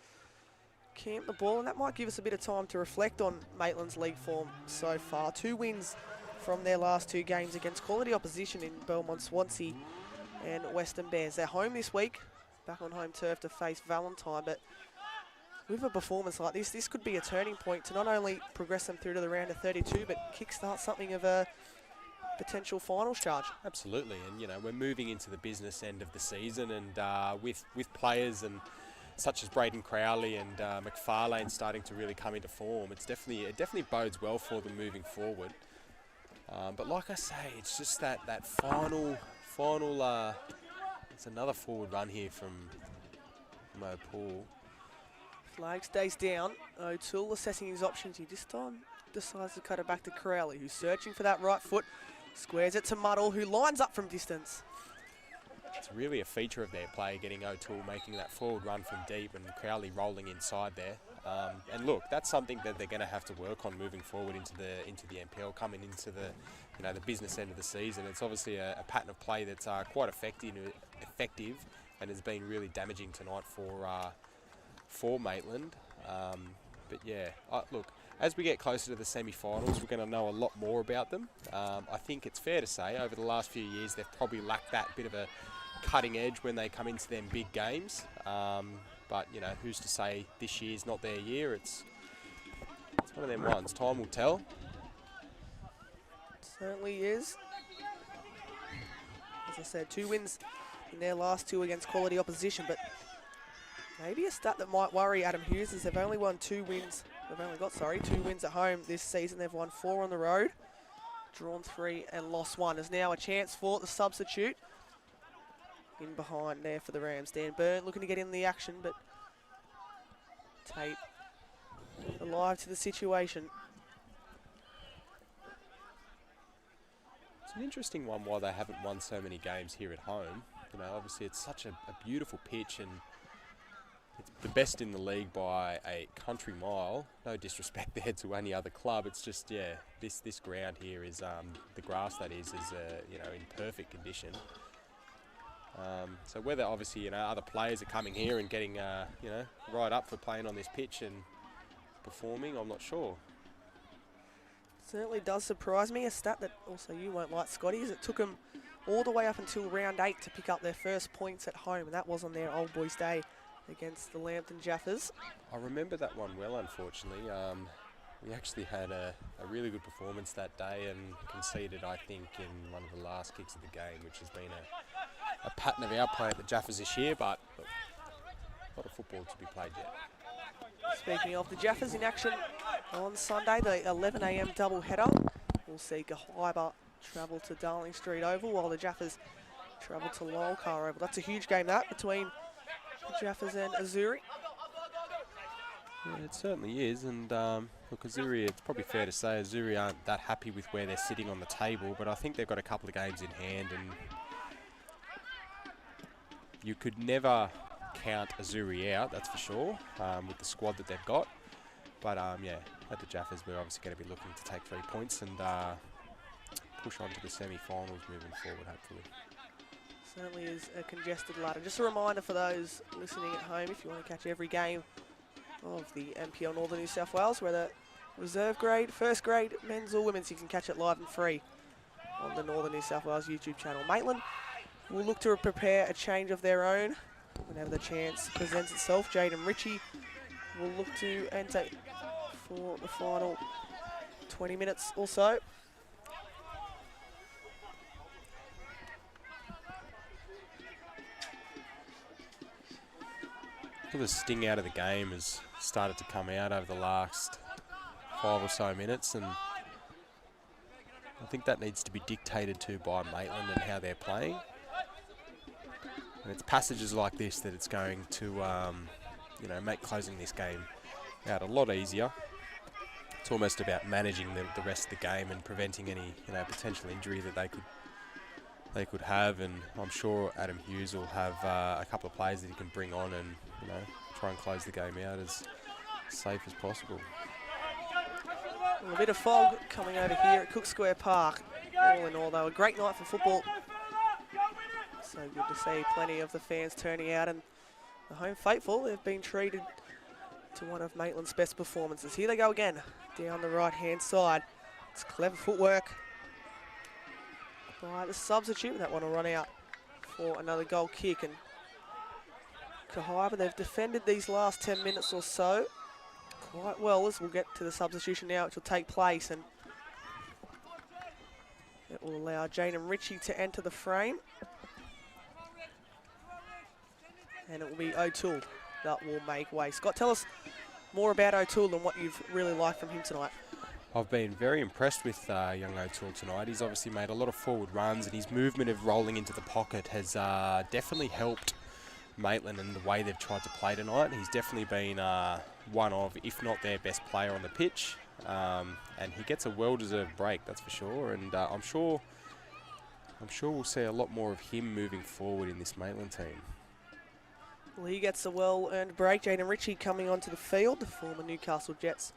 camp the ball, and that might give us a bit of time to reflect on Maitland's league form so far. 2 wins from their last 2 games against quality opposition in Belmont, Swansea and Western Bears. They're home this week, back on home turf to face Valentine, but with a performance like this could be a turning point to not only progress them through to the round of 32, but kickstart something of a potential finals charge. Absolutely, and you know, we're moving into the business end of the season, and with players and such as Braden Crowley and McFarlane starting to really come into form, it definitely bodes well for them moving forward. But like I say, it's just that final. It's another forward run here from O'Toole. Flag stays down. O'Toole assessing his options. He this time decides to cut it back to Crowley, who's searching for that right foot. Squares it to Muddle, who lines up from distance. It's really a feature of their play, getting O'Toole making that forward run from deep and Crowley rolling inside there. And look, that's something that they're going to have to work on moving forward into the NPL, coming into the business end of the season. It's obviously a pattern of play that's quite effective and has been really damaging tonight for Maitland. But yeah, look, as we get closer to the semi-finals, we're going to know a lot more about them. I think it's fair to say over the last few years they've probably lacked that bit of a cutting edge when they come into them big games. But you know, who's to say this year's not their year? It's one of them ones. Time will tell. It certainly is. As I said, 2 wins in their last 2 against quality opposition, but maybe a stat that might worry Adam Hughes is they've only won 2 wins. They've only got, 2 wins at home this season. They've won 4 on the road, drawn 3 and lost 1. There's now a chance for the substitute. In behind there for the Rams. Dan Byrne looking to get in the action, but Tate alive to the situation. It's an interesting one why they haven't won so many games here at home. You know, obviously it's such a beautiful pitch and it's the best in the league by a country mile. No disrespect there to any other club. It's just, yeah, this ground here is, the grass that is you know, in perfect condition. So whether obviously, you know, other players are coming here and getting, you know, right up for playing on this pitch and performing, I'm not sure. Certainly does surprise me. A stat that also you won't like, Scotty, is it took them all the way up until round 8 to pick up their first points at home, and that was on their Old Boys Day against the Lambton Jaffers. I remember that one well, unfortunately. We actually had a really good performance that day and conceded, I think, in one of the last kicks of the game, which has been a pattern of our play at the Jaffers this year, but look, a lot of football to be played yet. Speaking of the Jaffers in action on Sunday, the 11 a.m. double header. We'll see Kahibah travel to Darling Street Oval while the Jaffers travel to Lolcar Oval. That's a huge game, that, between the Jaffers and Azuri. Yeah, it certainly is, and look, Azuri, it's probably fair to say Azuri aren't that happy with where they're sitting on the table, but I think they've got a couple of games in hand, and you could never count Azuri out, that's for sure, with the squad that they've got. But yeah, at the Jaffas, we're obviously going to be looking to take 3 points and push on to the semi-finals moving forward, hopefully. Certainly is a congested ladder. Just a reminder for those listening at home, if you want to catch every game of the NPL Northern New South Wales, whether reserve grade, first grade, men's or women's, you can catch it live and free on the Northern New South Wales YouTube channel. Maitland will look to prepare a change of their own whenever the chance presents itself. Jaden Ritchie will look to enter for the final 20 minutes or so. The sting out of the game has started to come out over the last 5 or so minutes, and I think that needs to be dictated to by Maitland and how they're playing. And it's passages like this that it's going to, you know, make closing this game out a lot easier. It's almost about managing the rest of the game and preventing any, you know, potential injury that they could have. And I'm sure Adam Hughes will have a couple of players that he can bring on and, you know, try and close the game out as safe as possible. A bit of fog coming over here at Cook Square Park. All in all, though, a great night for football. So good to see plenty of the fans turning out, and the home faithful, they've been treated to one of Maitland's best performances. Here they go again, down the right-hand side. It's clever footwork by the substitute. That one will run out for another goal kick. And Kahibah, they've defended these last 10 minutes or so quite well, as we'll get to the substitution now, which will take place, and it will allow Jaden Ritchie to enter the frame. And it will be O'Toole that will make way. Scott, tell us more about O'Toole and what you've really liked from him tonight. I've been very impressed with young O'Toole tonight. He's obviously made a lot of forward runs, and his movement of rolling into the pocket has definitely helped Maitland and the way they've tried to play tonight. He's definitely been one of, if not their best player on the pitch, and he gets a well-deserved break, that's for sure. And I'm sure we'll see a lot more of him moving forward in this Maitland team. Well, he gets a well-earned break. Jaden Ritchie coming onto the field, the former Newcastle Jets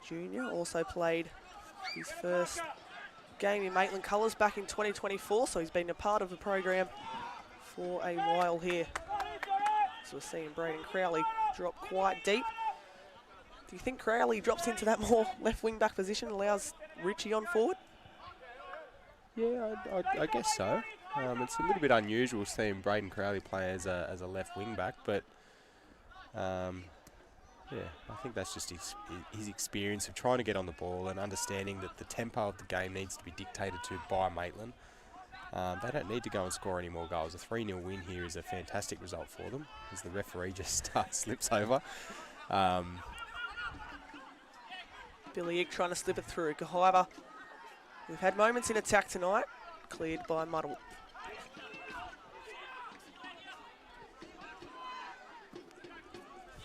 junior, also played his first game in Maitland colours back in 2024, so he's been a part of the program for a while here. So we're seeing Braden Crowley drop quite deep. Do you think Crowley drops into that more left wing back position, allows Ritchie on forward? Yeah, I guess so. It's a little bit unusual seeing Braden Crowley play as a left wing back, but yeah, I think that's just his experience of trying to get on the ball and understanding that the tempo of the game needs to be dictated to by Maitland. They don't need to go and score any more goals. A 3-0 win here is a fantastic result for them, as the referee just slips over. Billy Ig trying to slip it through. Kahibah, we've had moments in attack tonight, cleared by Muddle.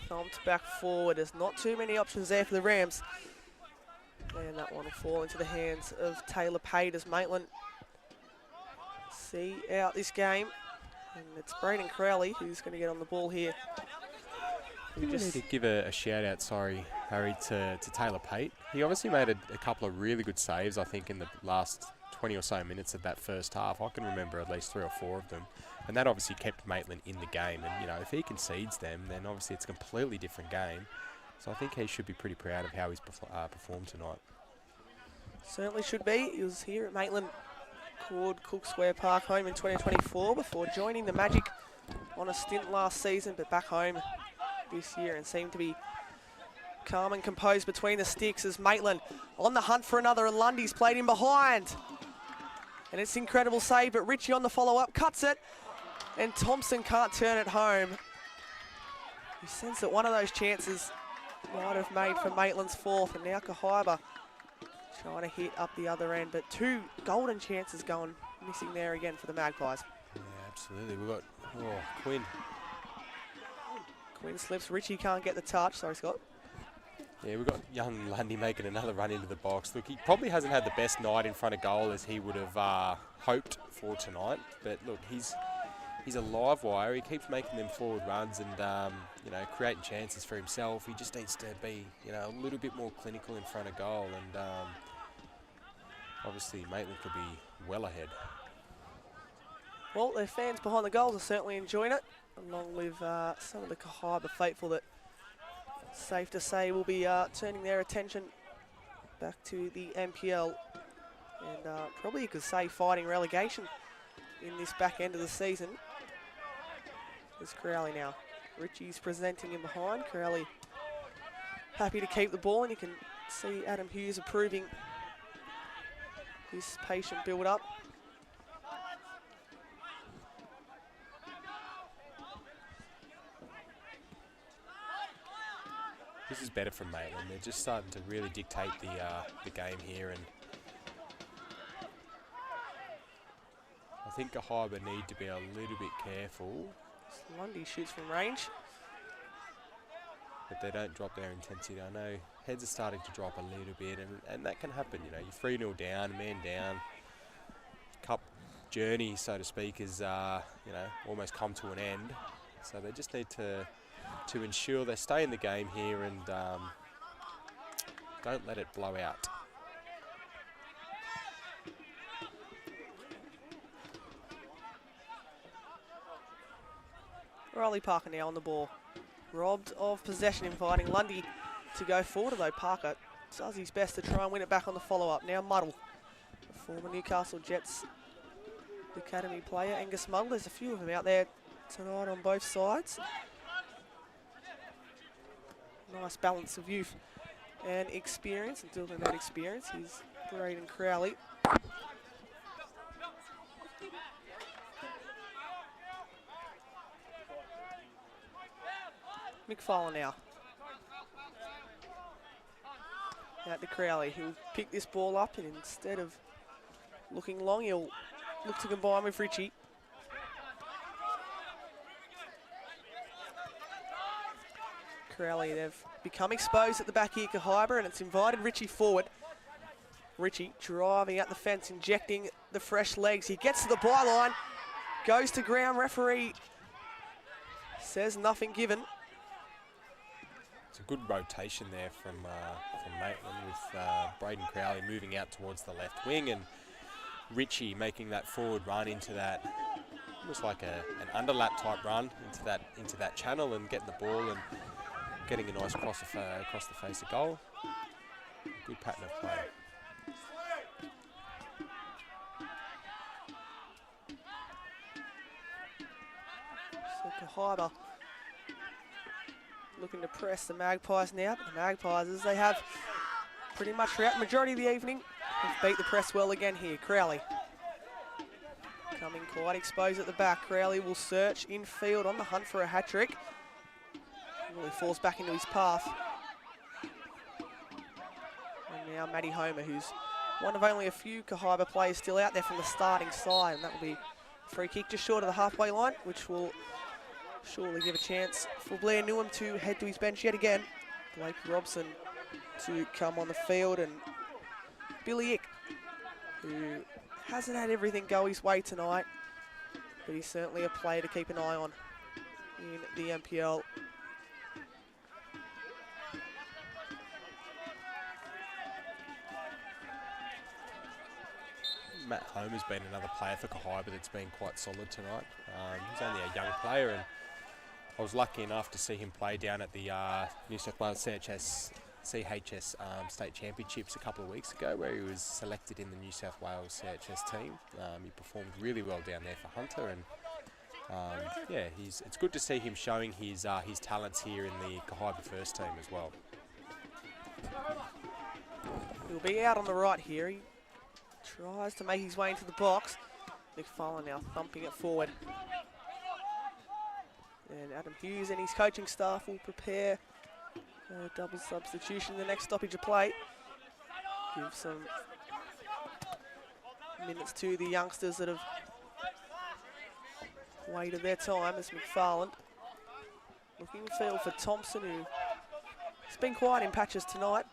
Thumped back forward. There's not too many options there for the Rams. And that one will fall into the hands of Taylor Pate as Maitland see out this game. And it's Braden Crowley who's going to get on the ball here. We just need to give a shout out, sorry, Harry, to Taylor Pate. He obviously made a couple of really good saves, I think, in the last 20 or so minutes of that first half. I can remember at least 3 or 4 of them. And that obviously kept Maitland in the game. And, you know, if he concedes them, then obviously it's a completely different game. So I think he should be pretty proud of how he's performed tonight. Certainly should be. He was here at Maitland, called Cook Square Park home in 2024 before joining the Magic on a stint last season, but back home this year and seemed to be calm and composed between the sticks as Maitland on the hunt for another, and Lundy's played in behind. And it's an incredible save, but Ritchie on the follow-up, cuts it, and Thompson can't turn it home. You sense that one of those chances might have made for Maitland's fourth, and now Kahibah trying to hit up the other end, but 2 golden chances going missing there again for the Magpies. Yeah, absolutely. We've got Quinn. Quinn slips, Ritchie can't get the touch. Sorry, Scott. Yeah, we've got young Lundy making another run into the box. Look, he probably hasn't had the best night in front of goal as he would have hoped for tonight, but look, he's he's a live wire. He keeps making them forward runs and, you know, creating chances for himself. He just needs to be, you know, a little bit more clinical in front of goal. And obviously Maitland could be well ahead. Well, their fans behind the goals are certainly enjoying it, along with some of the Kahibah faithful that, safe to say, will be turning their attention back to the NPL. And probably you could say fighting relegation in this back end of the season. There's Crowley now. Richie's presenting him behind. Crowley happy to keep the ball, and you can see Adam Hughes approving this patient build-up. This is better from Maitland. They're just starting to really dictate the game here, and I think Kahibah need to be a little bit careful. Lundy shoots from range. But they don't drop their intensity. I know heads are starting to drop a little bit, and that can happen. You know, you're 3-0 down, man down. Cup journey, so to speak, is you know, almost come to an end. So they just need to ensure they stay in the game here and don't let it blow out. Riley Parker now on the ball. Robbed of possession, inviting Lundy to go forward, though Parker does his best to try and win it back on the follow-up. Now Muddle, the former Newcastle Jets academy player. Angus Muddle, there's a few of them out there tonight on both sides. Nice balance of youth and experience, and building that experience is Braden Crowley. McFarlane now. Out to Crowley, who'll pick this ball up, and instead of looking long, he'll look to combine with Richie. Crowley, they've become exposed at the back here, Kahibah, and it's invited Richie forward. Richie driving out the fence, injecting the fresh legs. He gets to the byline, goes to ground. Referee says nothing given. It's a good rotation there from Maitland, with Braden Crowley moving out towards the left wing and Richie making that forward run into that, almost like an underlap type run into that channel and getting the ball and getting a nice cross across the face of goal. Good pattern of play. So Kahibah looking to press the Magpies now, but the Magpies, as they have pretty much throughout the majority of the evening, have beat the press well again here. Crowley coming quite exposed at the back. Crowley will search infield on the hunt for a hat-trick. Really falls back into his path. And now Matty Homer, who's one of only a few Kahibah players still out there from the starting side, and that will be a free kick just short of the halfway line, which will surely give a chance for Blair Newham to head to his bench yet again. Blake Robson to come on the field, and Billy Ick, who hasn't had everything go his way tonight, but he's certainly a player to keep an eye on in the NPL. Matt Holm has been another player for Kahibah that's been quite solid tonight. He's only a young player, and I was lucky enough to see him play down at the New South Wales CHS State Championships a couple of weeks ago, where he was selected in the New South Wales CHS team. He performed really well down there for Hunter, and yeah, it's good to see him showing his talents here in the Kahibah first team as well. He'll be out on the right here. He tries to make his way into the box. McFarlane now thumping it forward. And Adam Hughes and his coaching staff will prepare a double substitution in the next stoppage of play. Give some minutes to the youngsters that have waited their time, as McFarlane looking field for Thompson, who has been quiet in patches tonight.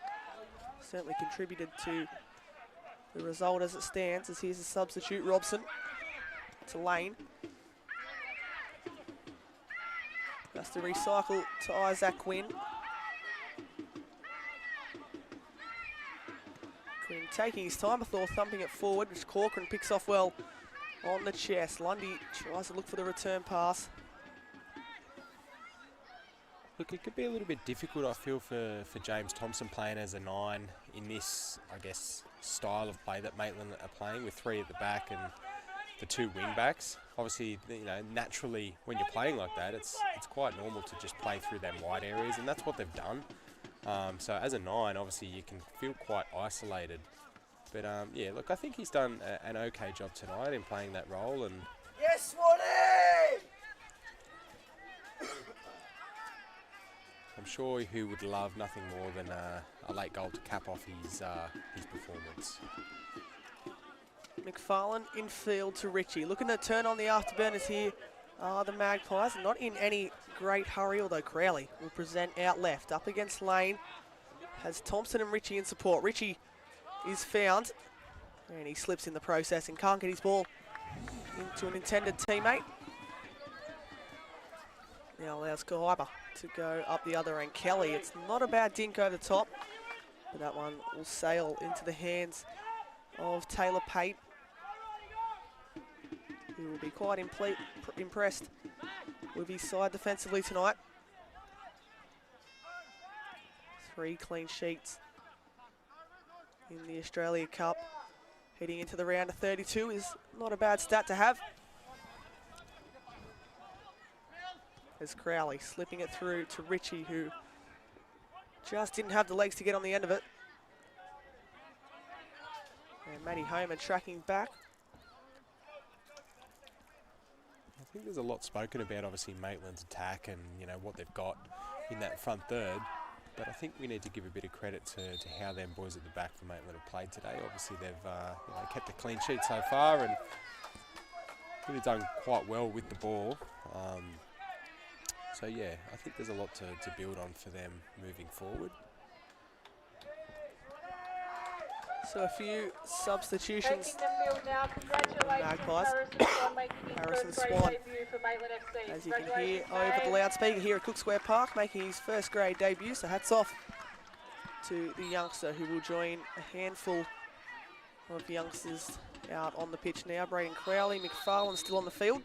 Certainly contributed to the result as it stands, as here's a substitute. Robson to Lane. to recycle to Isaac Quinn. Quinn taking his time, I thought, thumping it forward, which Corcoran picks off well on the chest. Lundy tries to look for the return pass. Look, it could be a little bit difficult, I feel, for James Thompson playing as a 9 in this, I guess, style of play that Maitland are playing, with 3 at the back and the 2 wing backs. Obviously, you know, naturally when you're playing like that, it's quite normal to just play through them wide areas, and that's what they've done. So as a 9, obviously you can feel quite isolated. But yeah, look, I think he's done an okay job tonight in playing that role. And Yes, Swanee! I'm sure he would love nothing more than a late goal to cap off his performance. McFarlane in field to Ritchie. Looking to turn on the afterburners here are the Magpies. Not in any great hurry, although Crowley will present out left. Up against Lane. Has Thompson and Ritchie in support. Ritchie is found. And he slips in the process and can't get his ball into an intended teammate. Now allows Kahibah to go up the other end. Kelly, it's not a bad dink over the top. But that one will sail into the hands of Taylor Pate, who will be quite impressed with his side defensively tonight. 3 clean sheets in the Australia Cup. Heading into the round of 32 is not a bad stat to have. As Crowley slipping it through to Ritchie, who just didn't have the legs to get on the end of it. And Matty Homer tracking back. I think there's a lot spoken about, obviously, Maitland's attack and, you know, what they've got in that front third. But I think we need to give a bit of credit to how them boys at the back for Maitland have played today. Obviously, they've you know, kept a clean sheet so far and really done quite well with the ball. So, yeah, I think there's a lot to build on for them moving forward. So a few substitutions. Now, Magpies. Harrison Swan, Swan, as you can hear over the loudspeaker here at Cook Square Park, making his first grade debut. So hats off to the youngster, who will join a handful of youngsters out on the pitch now. Braden Crowley, McFarlane still on the field.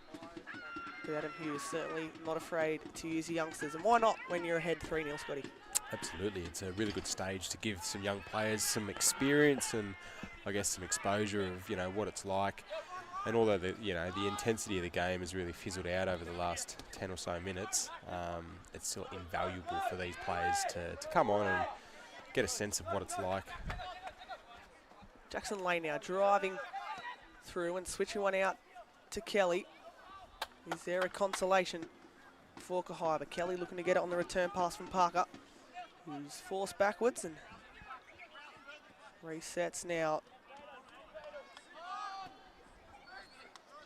But Adam Hughes certainly not afraid to use the youngsters. And why not when you're ahead 3-0, Scotty? Absolutely, it's a really good stage to give some young players some experience and I guess some exposure of, you know, what it's like. And although the intensity of the game has really fizzled out over the last 10 or so minutes, it's still invaluable for these players to come on and get a sense of what it's like. Jackson Lane now driving through and switching one out to Kelly. Is there a consolation for Kahibah? Kelly looking to get it on the return pass from Parker, who's forced backwards and resets now.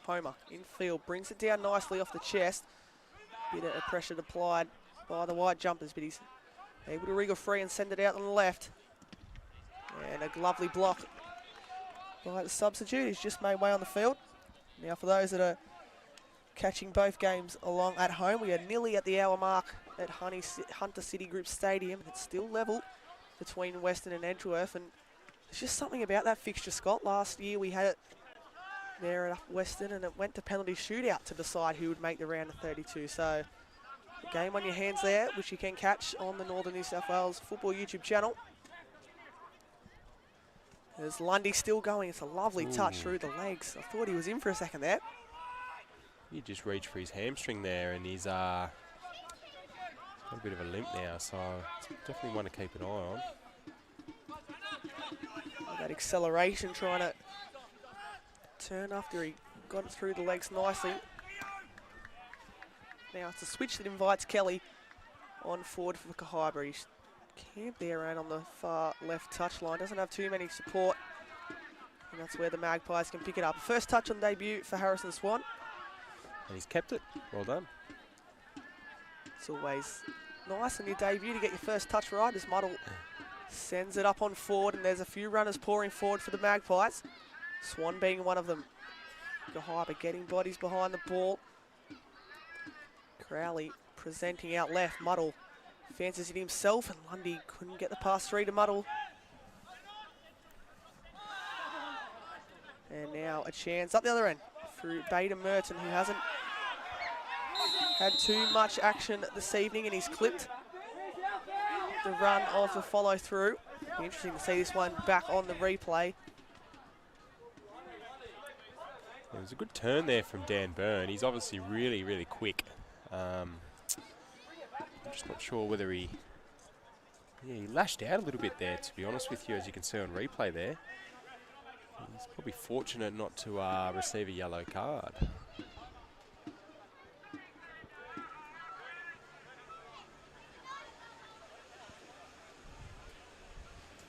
Homer in field, brings it down nicely off the chest. Bit of pressure applied by the white jumpers, but he's able to wriggle free and send it out on the left. And a lovely block by the substitute. He's just made way on the field. Now for those that are catching both games along at home, we are nearly at the hour mark at Hunter City Group Stadium. It's still level between Western and Edgeworth, and there's just something about that fixture, Scott. Last year we had it there at Western and it went to penalty shootout to decide who would make the round of 32. So the game on your hands there, which you can catch on the Northern New South Wales Football YouTube channel. There's Lundy still going. It's a lovely touch through the legs. I thought he was in for a second there. He just reached for his hamstring there, and he's got a bit of a limp now, so it's definitely one to keep an eye on. That acceleration, trying to turn after he got it through the legs nicely. Now it's a switch that invites Kelly on forward for Kahibah. He's camped there and on the far left touchline. Doesn't have too many support, and that's where the Magpies can pick it up. First touch on debut for Harrison Swan. And he's kept it. Well done. It's always nice on your debut to get your first touch right. As Muddle sends it up on forward, and there's a few runners pouring forward for the Magpies. Swan being one of them. Kahibah getting bodies behind the ball. Crowley presenting out left. Muddle fancies it himself, and Lundy couldn't get the pass through to Muddle. And now a chance up the other end through Bader Merton, who hasn't had too much action this evening, and he's clipped the run of the follow through. Be interesting to see this one back on the replay. It was a good turn there from Dan Byrne. He's obviously really, really quick. I'm just not sure whether he lashed out a little bit there, to be honest with you, as you can see on replay there. He's probably fortunate not to receive a yellow card.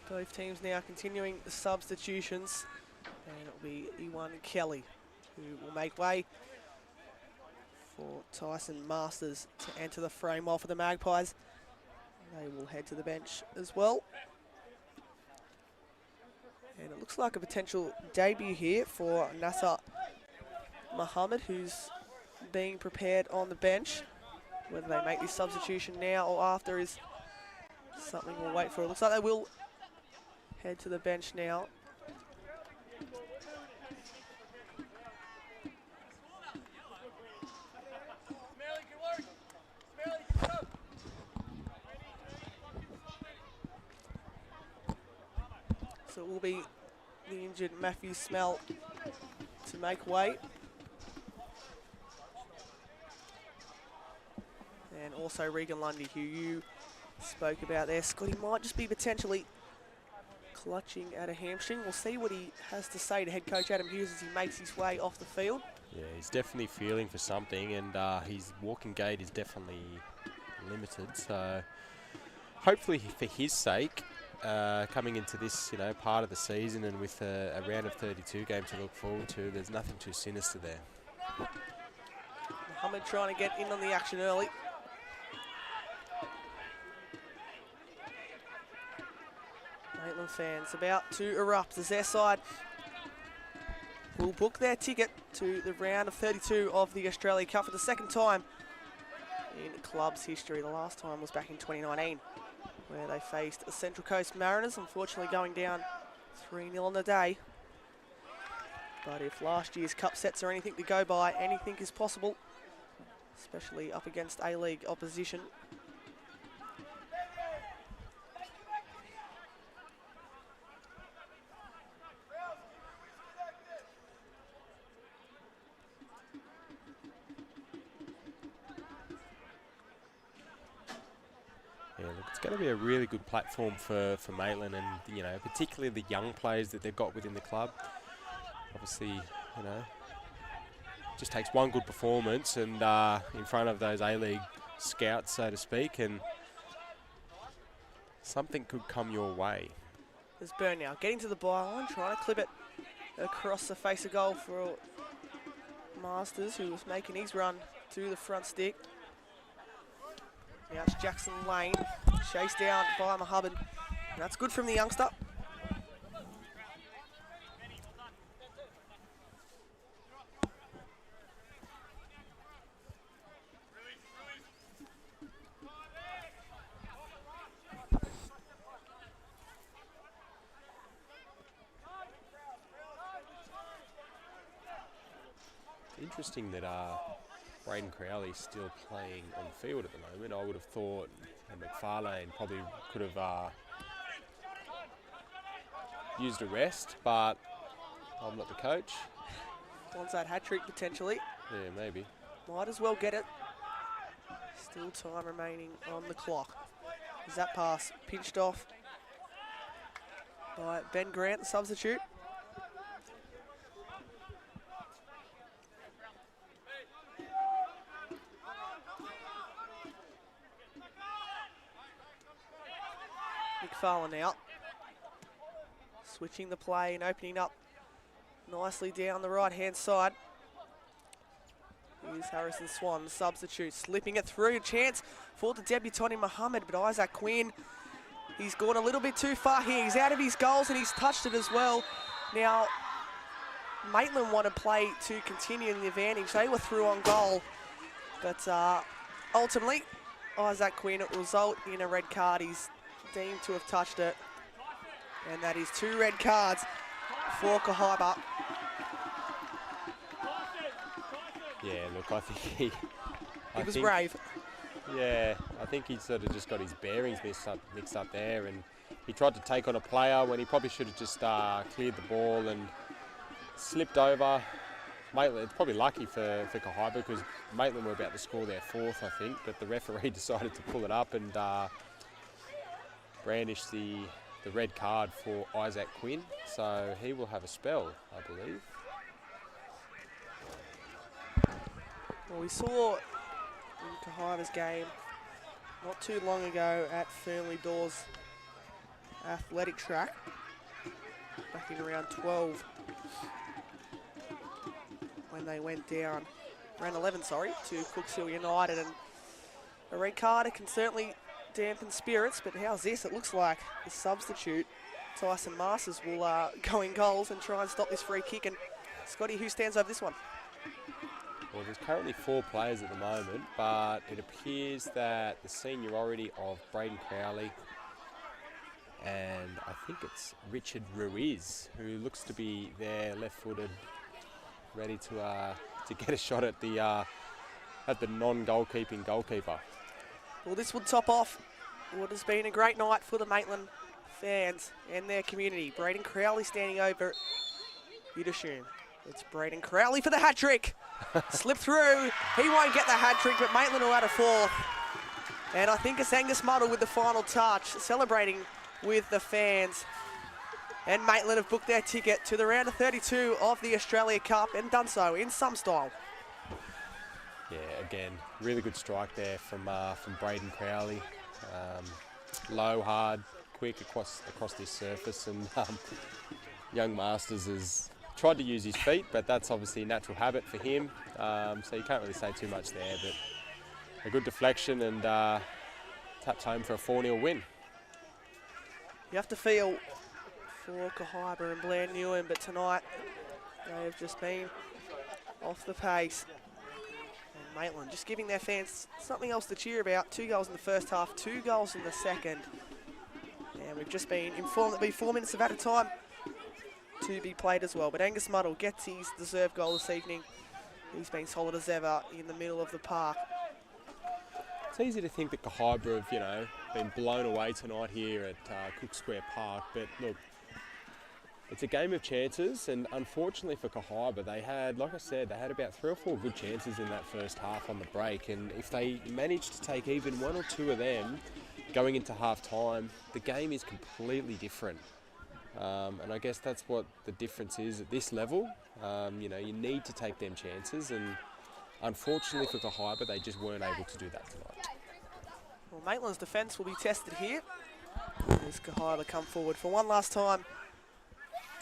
Both teams now continuing the substitutions, and it'll be Ewan Kelly who will make way for Tyson Masters to enter the frame, while for the Magpies they will head to the bench as well. And it looks like a potential debut here for Nasser Mohammed, who's being prepared on the bench. Whether they make this substitution now or after is something we'll wait for. It looks like they will head to the bench now. So it will be the injured Matthew Smell to make way. And also Regan Lundy, who you spoke about there. Scotty might just be potentially clutching at a hamstring. We'll see what he has to say to head coach Adam Hughes as he makes his way off the field. Yeah, he's definitely feeling for something, and his walking gait is definitely limited. So hopefully for his sake, coming into this part of the season and with a round of 32 game to look forward to, there's nothing too sinister there. Mohammed trying to get in on the action early. Maitland fans about to erupt as their side will book their ticket to the round of 32 of the Australia Cup for the second time in club's history. The last time was back in 2019, where they faced the Central Coast Mariners, unfortunately going down 3-0 on the day. But if last year's cup sets are anything to go by, anything is possible, especially up against A-League opposition. It's going to be a really good platform for Maitland, and particularly the young players that they've got within the club. Obviously, just takes one good performance and in front of those A-League scouts, so to speak, and something could come your way. There's Byrne now getting to the byline, trying to clip it across the face of goal for Masters, who was making his run to the front stick. Now it's Jackson Lane, chased down by Mohammed. And that's good from the youngster. Interesting that Braden Crowley's still playing on the field at the moment. I would have thought McFarlane probably could have used a rest, but I'm not the coach. Onside hat-trick potentially. Yeah, maybe. Might as well get it. Still time remaining on the clock. Is that pass pinched off by Ben Grant, the substitute? McFarlane out. Switching the play and opening up nicely down the right-hand side. Here's Harrison Swan, the substitute, slipping it through. Chance for the debutant in Mohammed, but Isaac Quinn, he's gone a little bit too far here. He's out of his goals and he's touched it as well. Now, Maitland wanted play to continue in the advantage. They were through on goal, but ultimately, Isaac Quinn, it will result in a red card. He's deemed to have touched it. And that is 2 red cards for Kahibah. Yeah, look, I think he was brave. Yeah, I think he sort of just got his bearings mixed up there, and he tried to take on a player when he probably should have just cleared the ball and slipped over. Maitland, it's probably lucky for Kahibah because Maitland were about to score their 4th, I think, but the referee decided to pull it up and brandish the red card for Isaac Quinn, so he will have a spell, I believe. Well, we saw in Kahibah's game not too long ago at Fernley Dawes Athletic Track, back in round 12, when they went down, round 11, sorry, to Cooksville United, and a red card, it can certainly dampen spirits, but how's this? It looks like the substitute, Tyson Masters, will go in goals and try and stop this free kick. And Scotty, who stands over this one? Well, there's currently 4 players at the moment, but it appears that the seniority of Braden Crowley and I think it's Richard Ruiz, who looks to be there left-footed, ready to get a shot at the non-goalkeeping goalkeeper. Well, this would top off what has been a great night for the Maitland fans and their community. Braden Crowley standing over, you'd assume. It's Braden Crowley for the hat-trick. Slipped through. He won't get the hat-trick, but Maitland will add a 4th. And I think it's Angus Muddle with the final touch, celebrating with the fans. And Maitland have booked their ticket to the round of 32 of the Australia Cup and done so in some style. Yeah, again, really good strike there from Braden Crowley. Low, hard, quick across this surface, and young Masters has tried to use his feet, but that's obviously a natural habit for him. So you can't really say too much there, but a good deflection and tapped home for a 4-0 win. You have to feel for Kahibah and Blair Newen, but tonight they have just been off the pace. And Maitland just giving their fans something else to cheer about. 2 goals in the first half, 2 goals in the second. And we've just been informed that there'll be 4 minutes of added time to be played as well. But Angus Muddle gets his deserved goal this evening. He's been solid as ever in the middle of the park. It's easy to think that Kahibah have, been blown away tonight here at Cook Square Park, but look, it's a game of chances, and unfortunately for Kahibah, they had, like I said, they had about 3 or 4 good chances in that first half on the break, and if they managed to take even 1 or 2 of them going into half-time, the game is completely different. And I guess that's what the difference is at this level. You need to take them chances, and unfortunately for Kahibah, they just weren't able to do that tonight. Well, Maitland's defence will be tested here as Kahibah come forward for one last time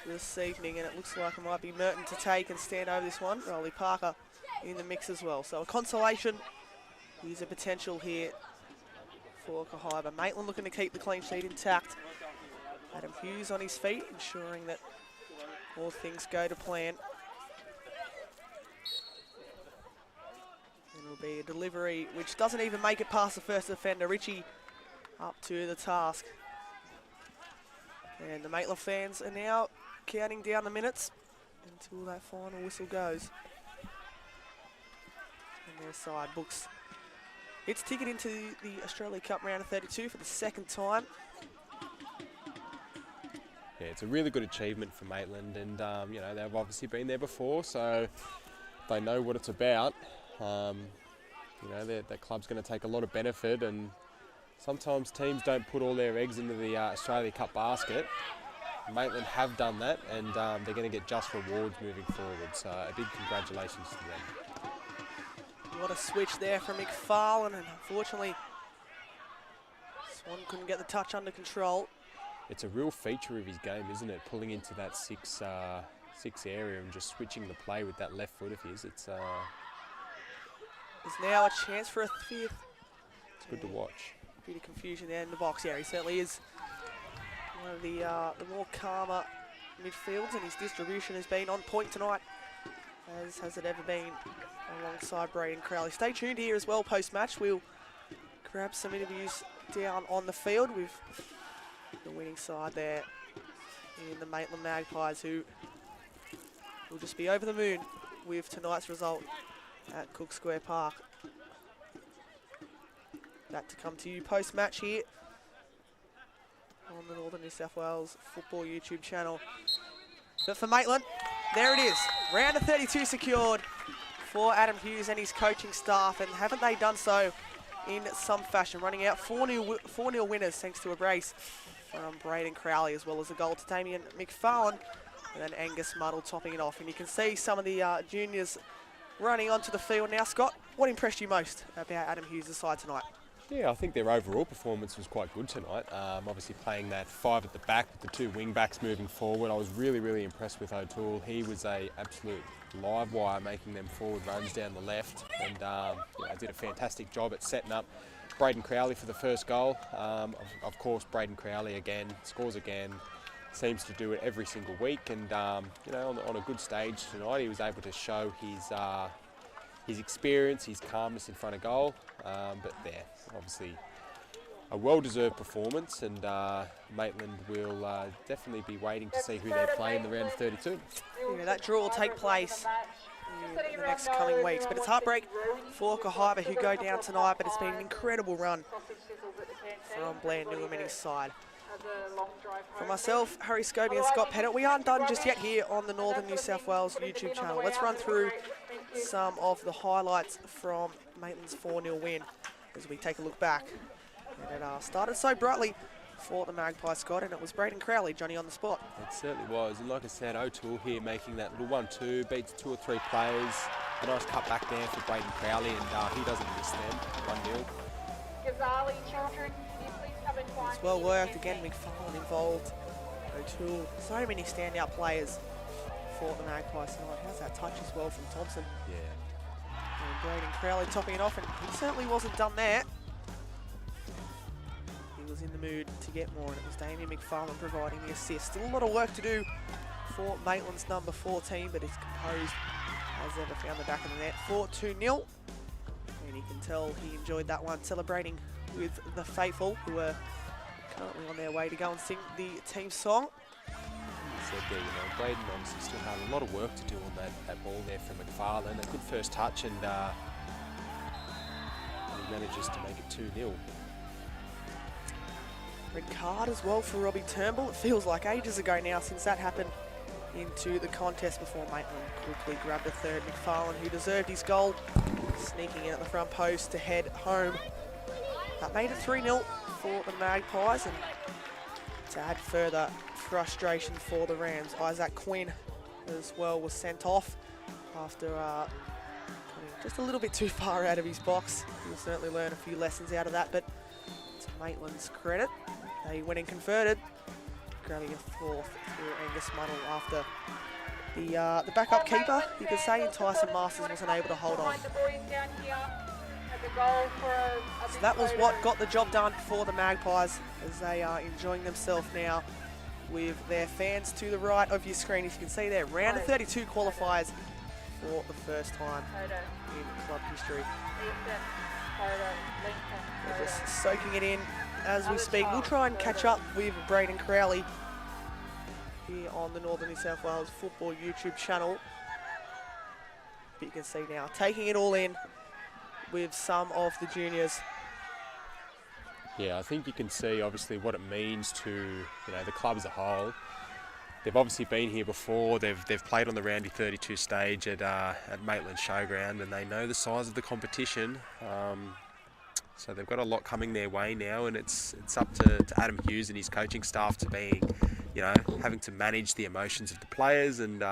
this evening, and it looks like it might be Merton to take and stand over this one. Rolly Parker in the mix as well. So a consolation is a potential here for Kahibah. Maitland looking to keep the clean sheet intact. Adam Hughes on his feet, ensuring that all things go to plan. And it'll be a delivery which doesn't even make it past the first defender. Richie up to the task. And the Maitland fans are now counting down the minutes until that final whistle goes. And their side books its ticket into the Australia Cup round of 32 for the second time. Yeah, it's a really good achievement for Maitland, and they've obviously been there before, so they know what it's about. Their club's going to take a lot of benefit, and sometimes teams don't put all their eggs into the Australia Cup basket. Maitland have done that, and they're going to get just rewards moving forward, so a big congratulations to them. What a switch there from McFarlane, and unfortunately Swan couldn't get the touch under control. It's a real feature of his game, isn't it? Pulling into that six area and just switching the play with that left foot of his. There's now a chance for a 5th. It's good to watch. A bit of confusion there in the box. Yeah, he certainly is one of the more calmer midfields, and his distribution has been on point tonight, as has it ever been alongside Braden Crowley. Stay tuned here as well post-match. We'll grab some interviews down on the field with the winning side there in the Maitland Magpies, who will just be over the moon with tonight's result at Cook Square Park. That to come to you post-match here on the Northern New South Wales Football YouTube channel. But for Maitland, there it is. Round of 32 secured for Adam Hughes and his coaching staff, and haven't they done so in some fashion, running out 4-0 winners thanks to a brace from Braden Crowley, as well as a goal to Damien McFarlane, and then Angus Muddle topping it off. And you can see some of the juniors running onto the field now. Scott, what impressed you most about Adam Hughes' side tonight? Yeah, I think their overall performance was quite good tonight. Obviously playing that 5 at the back with the 2 wing backs moving forward. I was really impressed with O'Toole. He was a absolute live wire, making them forward runs down the left, and did a fantastic job at setting up Braden Crowley for the first goal. Of course, Braden Crowley again scores again. Seems to do it every single week, and on a good stage tonight, he was able to show his experience, his calmness in front of goal. But there, obviously, a well-deserved performance, and Maitland will definitely be waiting to see who they play in the round of 32. Yeah, that draw will take place in the next coming weeks, but it's heartbreak for Kahibah, who go down tonight, but it's been an incredible run from Blair Newham and his side. For myself, Harry Scobie and Scott Pettit, we aren't done just yet here on the Northern New South Wales YouTube channel. Let's run through some of the highlights from Maitland's 4-0 win as we take a look back. And it started so brightly for the Magpie, Scott, and it was Braden Crowley, Johnny on the spot. It certainly was, and like I said, O'Toole here making that little 1-2, beats 2 or 3 players. A nice cut back there for Braden Crowley, and he doesn't miss them. 1-0. It's well worked, again, McFarlane involved. O'Toole, so many standout players for the Magpies tonight. How's that touch as well from Thompson? Yeah. And Braden Crowley topping it off, and he certainly wasn't done there. He was in the mood to get more, and it was Damien McFarlane providing the assist. Still a lot of work to do for Maitland's number 14, but he's composed as ever, found the back of the net for 2-0. And you can tell he enjoyed that one, celebrating with the faithful, who are currently on their way to go and sing the team song. Said there, Braden obviously still had a lot of work to do on that ball there from McFarlane. A good first touch, and he manages to make it 2-0. Red card as well for Robbie Turnbull. It feels like ages ago now since that happened into the contest before Maitland quickly grabbed a third. McFarlane, who deserved his goal, sneaking in at the front post to head home. That made it 3-0 for the Magpies, and to add further frustration for the Rams, Isaac Quinn as well was sent off after coming just a little bit too far out of his box. He'll certainly learn a few lessons out of that, but to Maitland's credit, they went and converted, grabbing a fourth through Angus Muddle after the backup keeper, you could say, Tyson Masters wasn't able to hold on. So that was what got the job done for the Magpies, as they are enjoying themselves now with their fans to the right of your screen. As you can see there, round of 32 qualifiers for the first time in club history. They're just soaking it in as we speak. We'll try and catch up with Braden Crowley here on the Northern New South Wales Football YouTube channel. But you can see now, taking it all in with some of the juniors. Yeah, I think you can see obviously what it means to the club as a whole. They've obviously been here before. They've played on the round of 32 stage at Maitland Showground, and they know the size of the competition. So they've got a lot coming their way now, and it's up to Adam Hughes and his coaching staff to be, having to manage the emotions of the players, and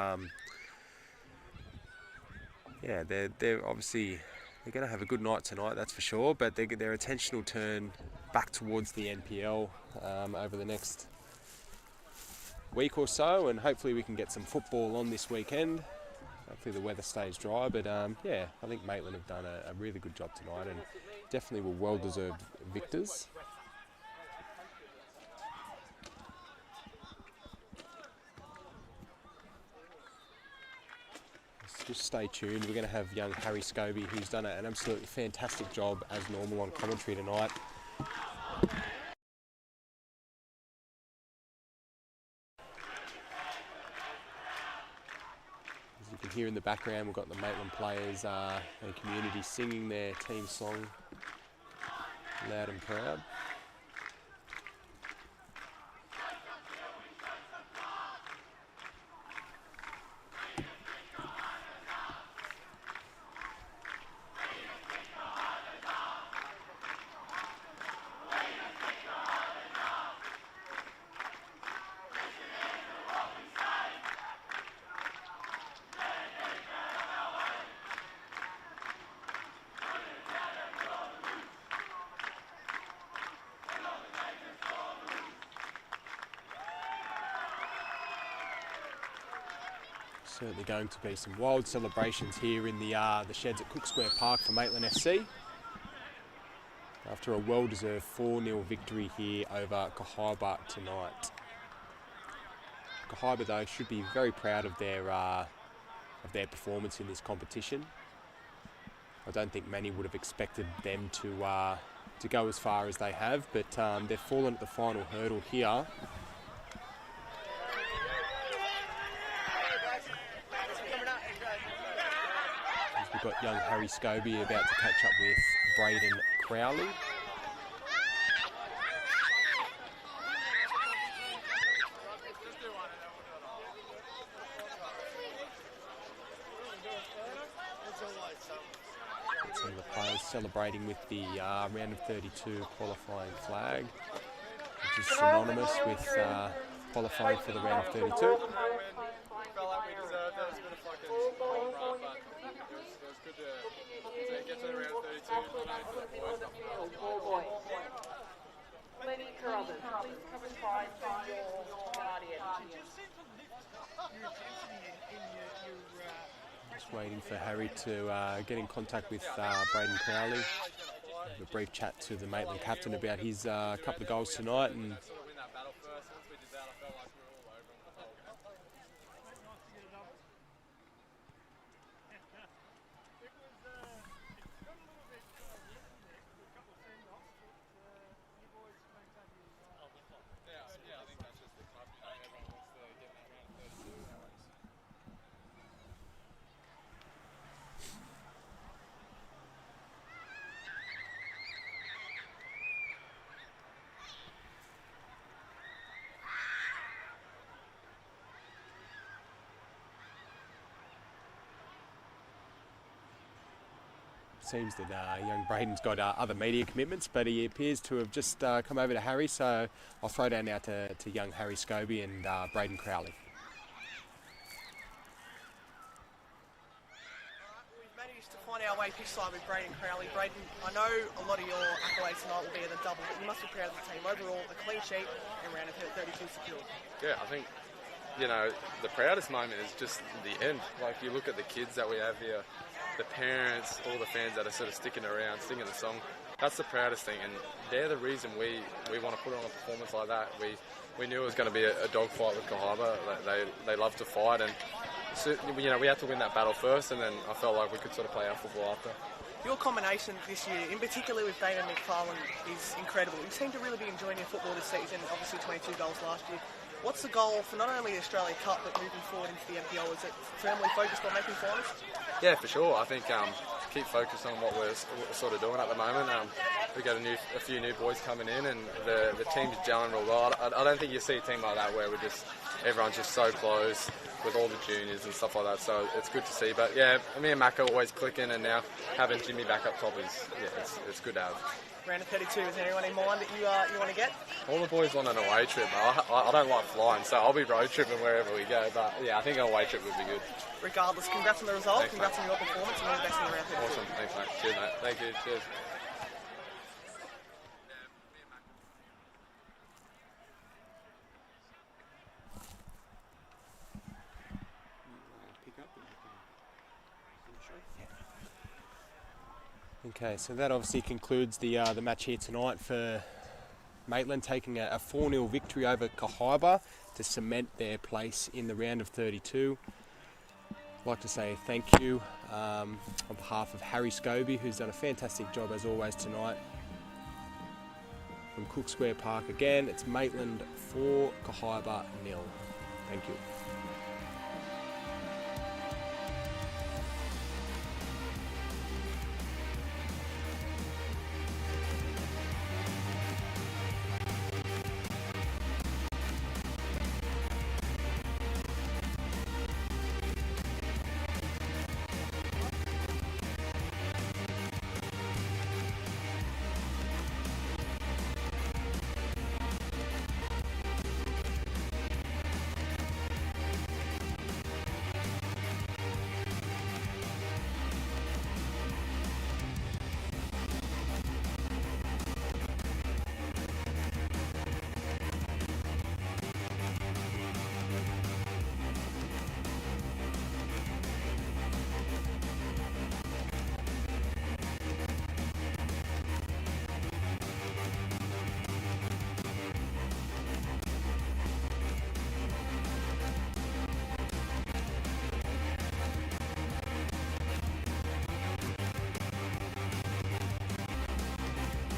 they're obviously. They're going to have a good night tonight, that's for sure, but their attention will turn back towards the NPL over the next week or so, and hopefully we can get some football on this weekend. Hopefully the weather stays dry, but I think Maitland have done a really good job tonight, and definitely were well-deserved victors. just stay tuned. We're going to have young Harry Scobie, who's done an absolutely fantastic job as normal on commentary tonight. As you can hear in the background, we've got the Maitland players and community singing their team song loud and proud. Certainly going to be some wild celebrations here in the sheds at Cook Square Park for Maitland FC. After a well-deserved 4-0 victory here over Kahibah tonight. Kahibah, though, should be very proud of their performance in this competition. I don't think many would have expected them to go as far as they have, but they've fallen at the final hurdle here. We've got young Harry Scobie about to catch up with Braden Crowley. Some of the players celebrating with the round of 32 qualifying flag, which is synonymous with qualifying for the round of 32. Just waiting for Harry to get in contact with Braden Crowley. Have a brief chat to the Maitland captain about his couple of goals tonight, and seems that young Braden's got other media commitments, but he appears to have just come over to Harry, so I'll throw down now to young Harry Scobie and Braden Crowley. We've managed to find our way pitch side with Braden Crowley. Braden, I know a lot of your accolades tonight will be at the double, but you must be proud of the team. Overall, a clean sheet and round of 32 secured. Yeah, I think, you know, the proudest moment is just the end. Like, you look at the kids that we have here, the parents, all the fans that are sort of sticking around, singing the song. That's the proudest thing, and they're the reason we want to put on a performance like that. We knew it was going to be a dogfight with Kahibah. They love to fight, and so, you know, we had to win that battle first, and then I felt like we could sort of play our football after. Your combination this year, in particular with Damon McFarlane, is incredible. You seem to really be enjoying your football this season, obviously 22 goals last year. What's the goal for not only the Australia Cup, but moving forward into the NPL? Is it firmly focused on making finals? Yeah, for sure. I think keep focused on what we're sort of doing at the moment. We've got a few new boys coming in, and the team's gelling real well. I don't think you see a team like that where everyone's just so close with all the juniors and stuff like that. So it's good to see. But yeah, me and Mac are always clicking, and now having Jimmy back up top it's good to have. Round of 32, is there anyone in mind that you want to get? All the boys want an away trip. I don't like flying, so I'll be road tripping wherever we go. But yeah, I think an away trip would be good. Regardless, congrats on the result, Thanks, congrats mate. on your performance, and all the best in the round 32. Awesome, thanks mate. Cheers mate. Thank you, cheers. Okay, so that obviously concludes the match here tonight for Maitland, taking a 4-0 victory over Kahibah to cement their place in the round of 32. I'd like to say thank you on behalf of Harry Scobie, who's done a fantastic job as always tonight. From Cook Square Park again, it's Maitland 4, Kahibah 0. Thank you.